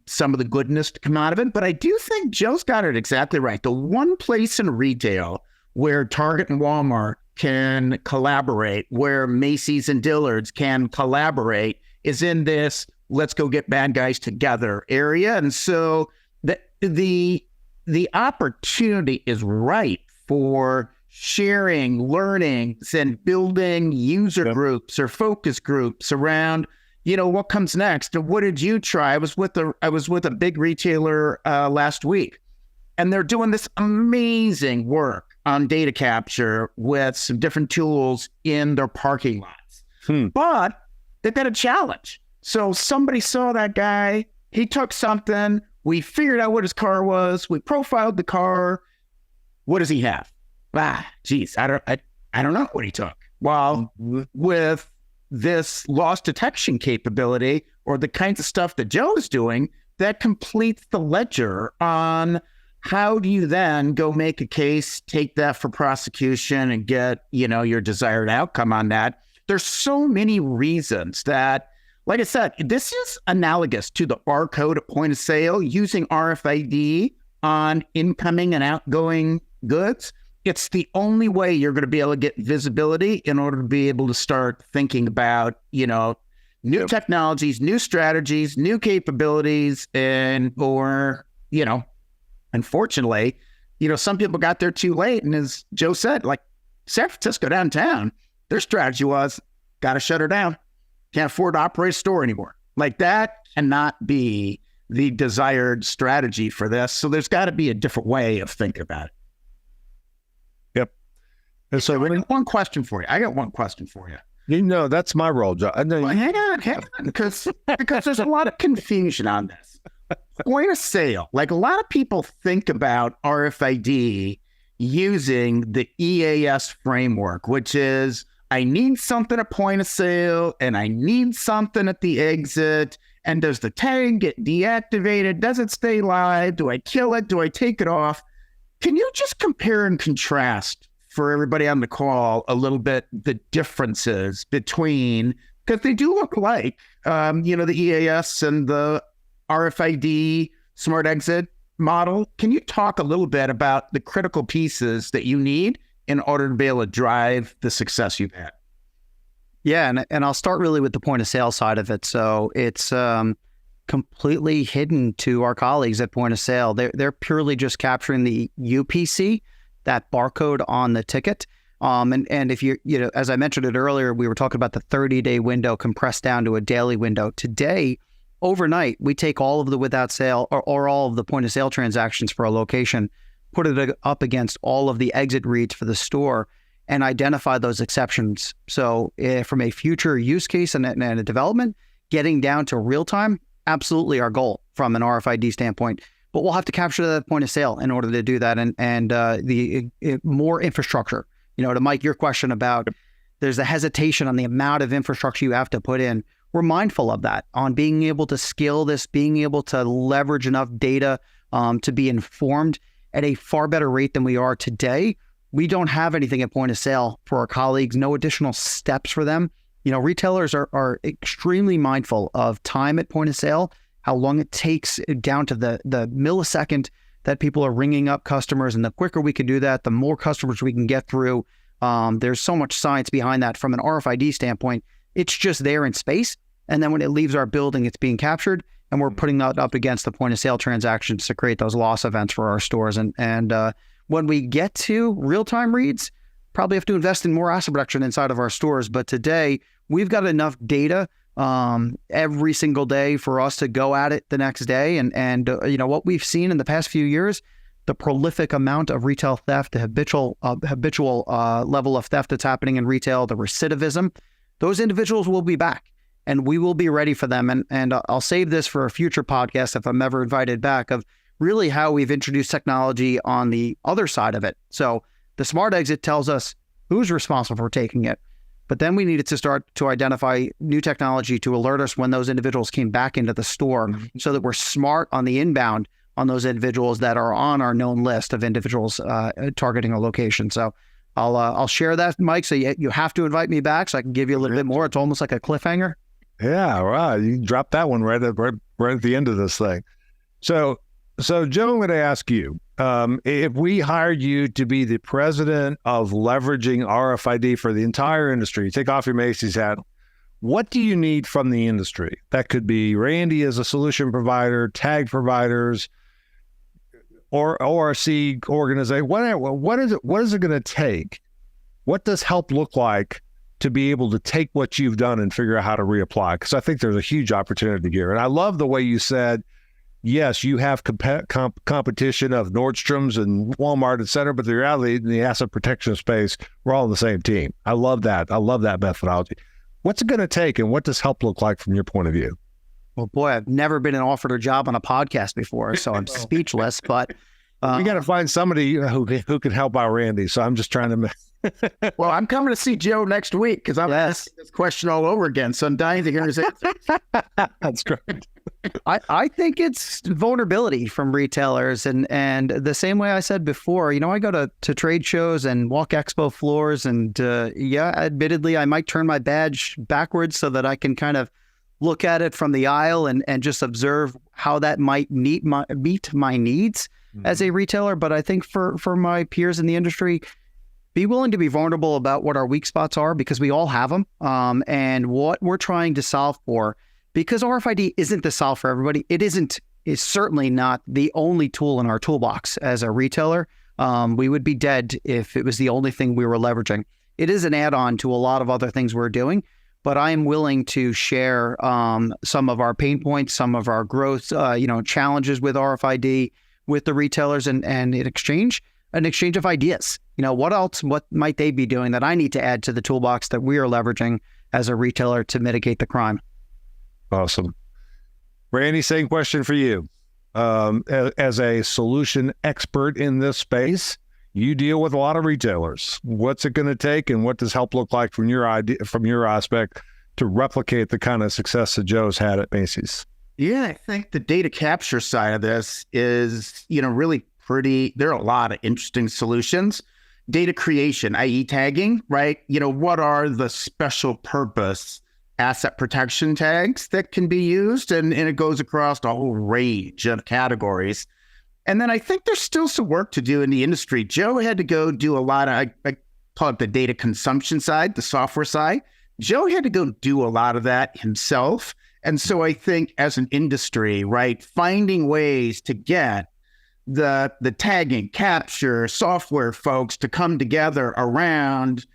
some of the goodness to come out of it. But I do think Joe's got it exactly right. The one place in retail where Target and Walmart can collaborate, where Macy's and Dillard's can collaborate, is in this let's go get bad guys together area. And so the opportunity is right for sharing learnings and building user groups or focus groups around what comes next. And what did you try? I was with a big retailer last week, and they're doing this amazing work on data capture with some different tools in their parking lots. But they've got a challenge. So somebody saw that guy, he took something, we figured out what his car was, we profiled the car. What does he have? I don't know what he took. Well, with this loss detection capability or the kinds of stuff that Joe is doing, that completes the ledger on how do you then go make a case, take that for prosecution and get, your desired outcome on that. There's so many reasons that, like I said, this is analogous to the barcode at point of sale using RFID on incoming and outgoing goods. It's the only way you're going to be able to get visibility in order to be able to start thinking about, new technologies, new strategies, new capabilities, unfortunately, some people got there too late. And as Joe said, like San Francisco downtown, their strategy was got to shut her down. Can't afford to operate a store anymore. Like that cannot be the desired strategy for this. So there's got to be a different way of thinking about it. And so I got one question for you. That's my role, Joe. Well, hang on, because there's a lot of confusion on this. Point of sale, like a lot of people think about RFID using the EAS framework, which is I need something at point of sale and I need something at the exit. And does the tag get deactivated? Does it stay live? Do I kill it? Do I take it off? Can you just compare and contrast for everybody on the call a little bit the differences between, because they do look like, the EAS and the RFID smart exit model. Can you talk a little bit about the critical pieces that you need in order to be able to drive the success you've had? Yeah, and I'll start really with the point of sale side of it. So it's completely hidden to our colleagues at point of sale. They're purely just capturing the UPC, that barcode on the ticket. And if as I mentioned it earlier, we were talking about the 30-day window compressed down to a daily window. Today, overnight, we take all of the without sale or all of the point of sale transactions for a location, put it up against all of the exit reads for the store, and identify those exceptions. So from a future use case and a development, getting down to real time, absolutely our goal from an RFID standpoint. But we'll have to capture that point of sale in order to do that, and the more infrastructure. To Mike, your question about there's a hesitation on the amount of infrastructure you have to put in. We're mindful of that, on being able to scale this, being able to leverage enough data to be informed at a far better rate than we are today. We don't have anything at point of sale for our colleagues, no additional steps for them. Retailers are extremely mindful of time at point of sale, how long it takes down to the millisecond that people are ringing up customers. And the quicker we can do that, the more customers we can get through. There's so much science behind that from an RFID standpoint. It's just there in space. And then when it leaves our building, it's being captured. And we're putting that up against the point of sale transactions to create those loss events for our stores. And when we get to real-time reads, probably have to invest in more asset protection inside of our stores. But today, we've got enough data every single day for us to go at it the next day. And what we've seen in the past few years, the prolific amount of retail theft, the habitual level of theft that's happening in retail, the recidivism, those individuals will be back and we will be ready for them. And I'll save this for a future podcast if I'm ever invited back, of really how we've introduced technology on the other side of it. So the smart exit tells us who's responsible for taking it. But then we needed to start to identify new technology to alert us when those individuals came back into the store, so that we're smart on the inbound on those individuals that are on our known list of individuals targeting a location. So I'll share that, Mike. So you have to invite me back so I can give you a little bit more. It's almost like a cliffhanger. Yeah, right. You dropped that one right at the end of this thing. So Joe, I'm going to ask you, if we hired you to be the president of leveraging RFID for the entire industry, take off your Macy's hat, what do you need from the industry? That could be Randy as a solution provider, tag providers, or ORC organization. What is it going to take? What does help look like to be able to take what you've done and figure out how to reapply? Because I think there's a huge opportunity here. And I love the way you said, yes, you have competition of Nordstrom's and Walmart, et cetera, but the reality in the asset protection space, we're all on the same team. I love that. I love that methodology. What's it going to take, and what does help look like from your point of view? Well, boy, I've never been offered a job on a podcast before, so I'm speechless. But we got to find somebody who can help out Randy. So I'm just trying to. Well, I'm coming to see Joe next week because I'm asking this question all over again. So I'm dying to hear his answer. That's great. I think it's vulnerability from retailers, and the same way I said before, I go to trade shows and walk expo floors, and admittedly, I might turn my badge backwards so that I can kind of look at it from the aisle and just observe how that might meet my needs as a retailer. But I think for my peers in the industry, be willing to be vulnerable about what our weak spots are, because we all have them, and what we're trying to solve for. Because RFID isn't the solve for everybody. It's certainly not the only tool in our toolbox as a retailer. We would be dead if it was the only thing we were leveraging. It is an add-on to a lot of other things we're doing, but I am willing to share some of our pain points, some of our growth, challenges with RFID with the retailers, and an exchange of ideas. What might they be doing that I need to add to the toolbox that we are leveraging as a retailer to mitigate the crime? Awesome. Randy, same question for you. As a solution expert in this space, you deal with a lot of retailers. What's it going to take, and what does help look like from your aspect to replicate the kind of success that Joe's had at Macy's? Yeah, I think the data capture side of this is, really pretty. There are a lot of interesting solutions. Data creation, i.e. tagging, right? What are the special purpose asset protection tags that can be used? And it goes across a whole range of categories. And then I think there's still some work to do in the industry. Joe had to go do a lot of, I call it the data consumption side, the software side. Joe had to go do a lot of that himself. And so I think as an industry, right, finding ways to get the tagging, capture, software folks to come together around,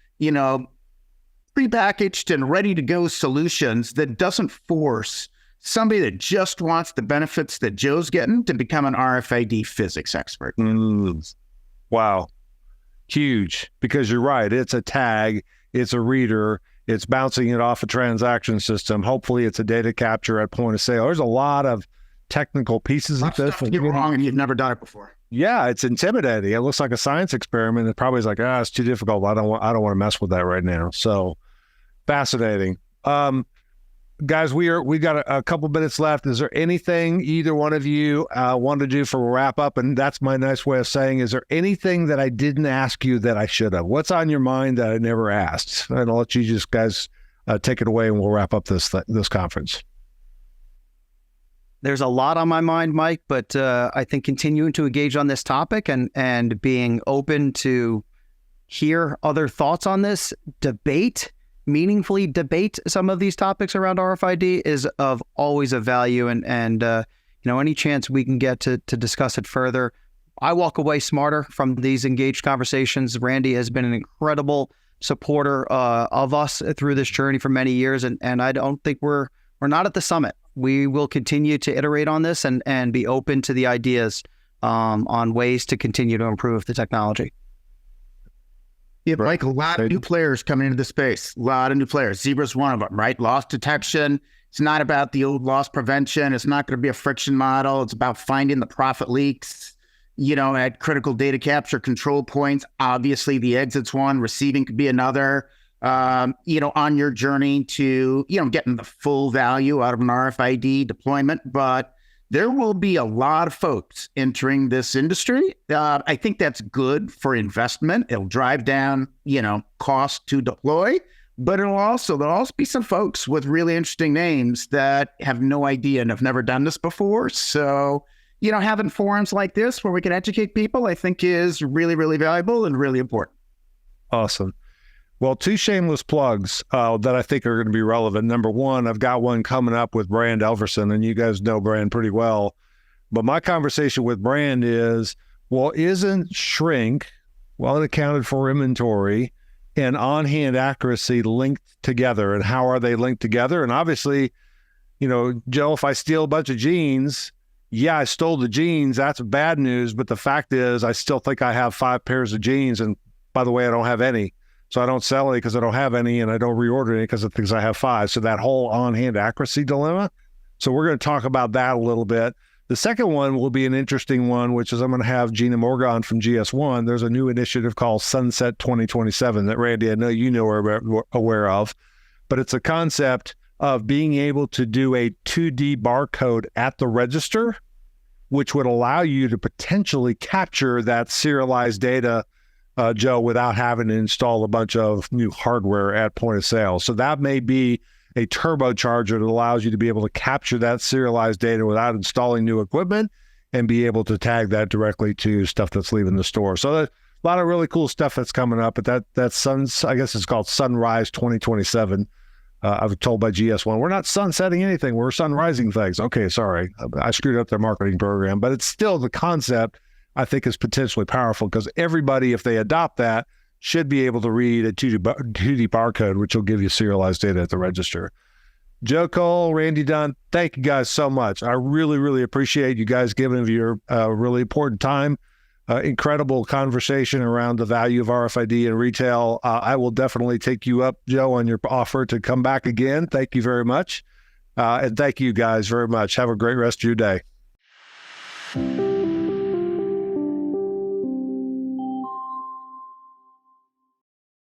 prepackaged and ready to go solutions that doesn't force somebody that just wants the benefits that Joe's getting to become an RFID physics expert. Wow. Huge. Because you're right. It's a tag. It's a reader. It's bouncing it off a transaction system. Hopefully it's a data capture at point of sale. There's a lot of technical pieces of this. You're wrong and you've never done it before. Yeah, it's intimidating. It looks like a science experiment. It probably is like, it's too difficult. I don't want to mess with that right now. So fascinating. Guys, we got a couple minutes left. Is there anything either one of you want to do for a wrap up? And that's my nice way of saying, is there anything that I didn't ask you that I should have? What's on your mind that I never asked? And I'll let you just guys take it away, and we'll wrap up this conference. There's a lot on my mind, Mike, but I think continuing to engage on this topic and being open to hear other thoughts on this, meaningfully debate some of these topics around RFID is of always a value. And any chance we can get to discuss it further, I walk away smarter from these engaged conversations. Randy has been an incredible supporter of us through this journey for many years, and I don't think we're not at the summit. We will continue to iterate on this and be open to the ideas on ways to continue to improve the technology. Yeah, Mike, a lot of new players coming into the space. A lot of new players. Zebra's one of them, right? Loss detection. It's not about the old loss prevention. It's not going to be a friction model. It's about finding the profit leaks, at critical data capture control points. Obviously, the exit's one. Receiving could be another. On your journey to, getting the full value out of an RFID deployment. But, there will be a lot of folks entering this industry. I think that's good for investment. It'll drive down, cost to deploy, but there'll also be some folks with really interesting names that have no idea and have never done this before. So, having forums like this where we can educate people, I think is really, really valuable and really important. Awesome. Well, 2 shameless plugs that I think are going to be relevant. Number one, I've got one coming up with Brand Elverson, and you guys know Brand pretty well. But my conversation with Brand is, well, isn't shrink, well-accounted for inventory, and on-hand accuracy linked together? And how are they linked together? And obviously, Joe, if I steal a bunch of jeans, yeah, I stole the jeans. That's bad news. But the fact is, I still think I have 5 pairs of jeans. And by the way, I don't have any. So I don't sell it because I don't have any, and I don't reorder any because it thinks I have 5. So that whole on-hand accuracy dilemma. So we're going to talk about that a little bit. The second one will be an interesting one, which is I'm going to have Gina Morgan from GS1. There's a new initiative called Sunset 2027 that, Randy, I know you know are aware of, but it's a concept of being able to do a 2D barcode at the register, which would allow you to potentially capture that serialized data, Joe, without having to install a bunch of new hardware at point of sale. So that may be a turbocharger that allows you to be able to capture that serialized data without installing new equipment and be able to tag that directly to stuff that's leaving the store. So a lot of really cool stuff that's coming up. But I guess it's called Sunrise 2027. I was told by GS1, we're not sunsetting anything. We're sunrising things. Okay, sorry. I screwed up their marketing program. But it's still the concept I think is potentially powerful because everybody, if they adopt that, should be able to read a 2D barcode, which will give you serialized data at the register. Joe Coll, Randy Dunn, thank you guys so much. I really, really appreciate you guys giving your really important time. Incredible conversation around the value of RFID in retail. I will definitely take you up, Joe, on your offer to come back again. Thank you very much. And thank you guys very much. Have a great rest of your day.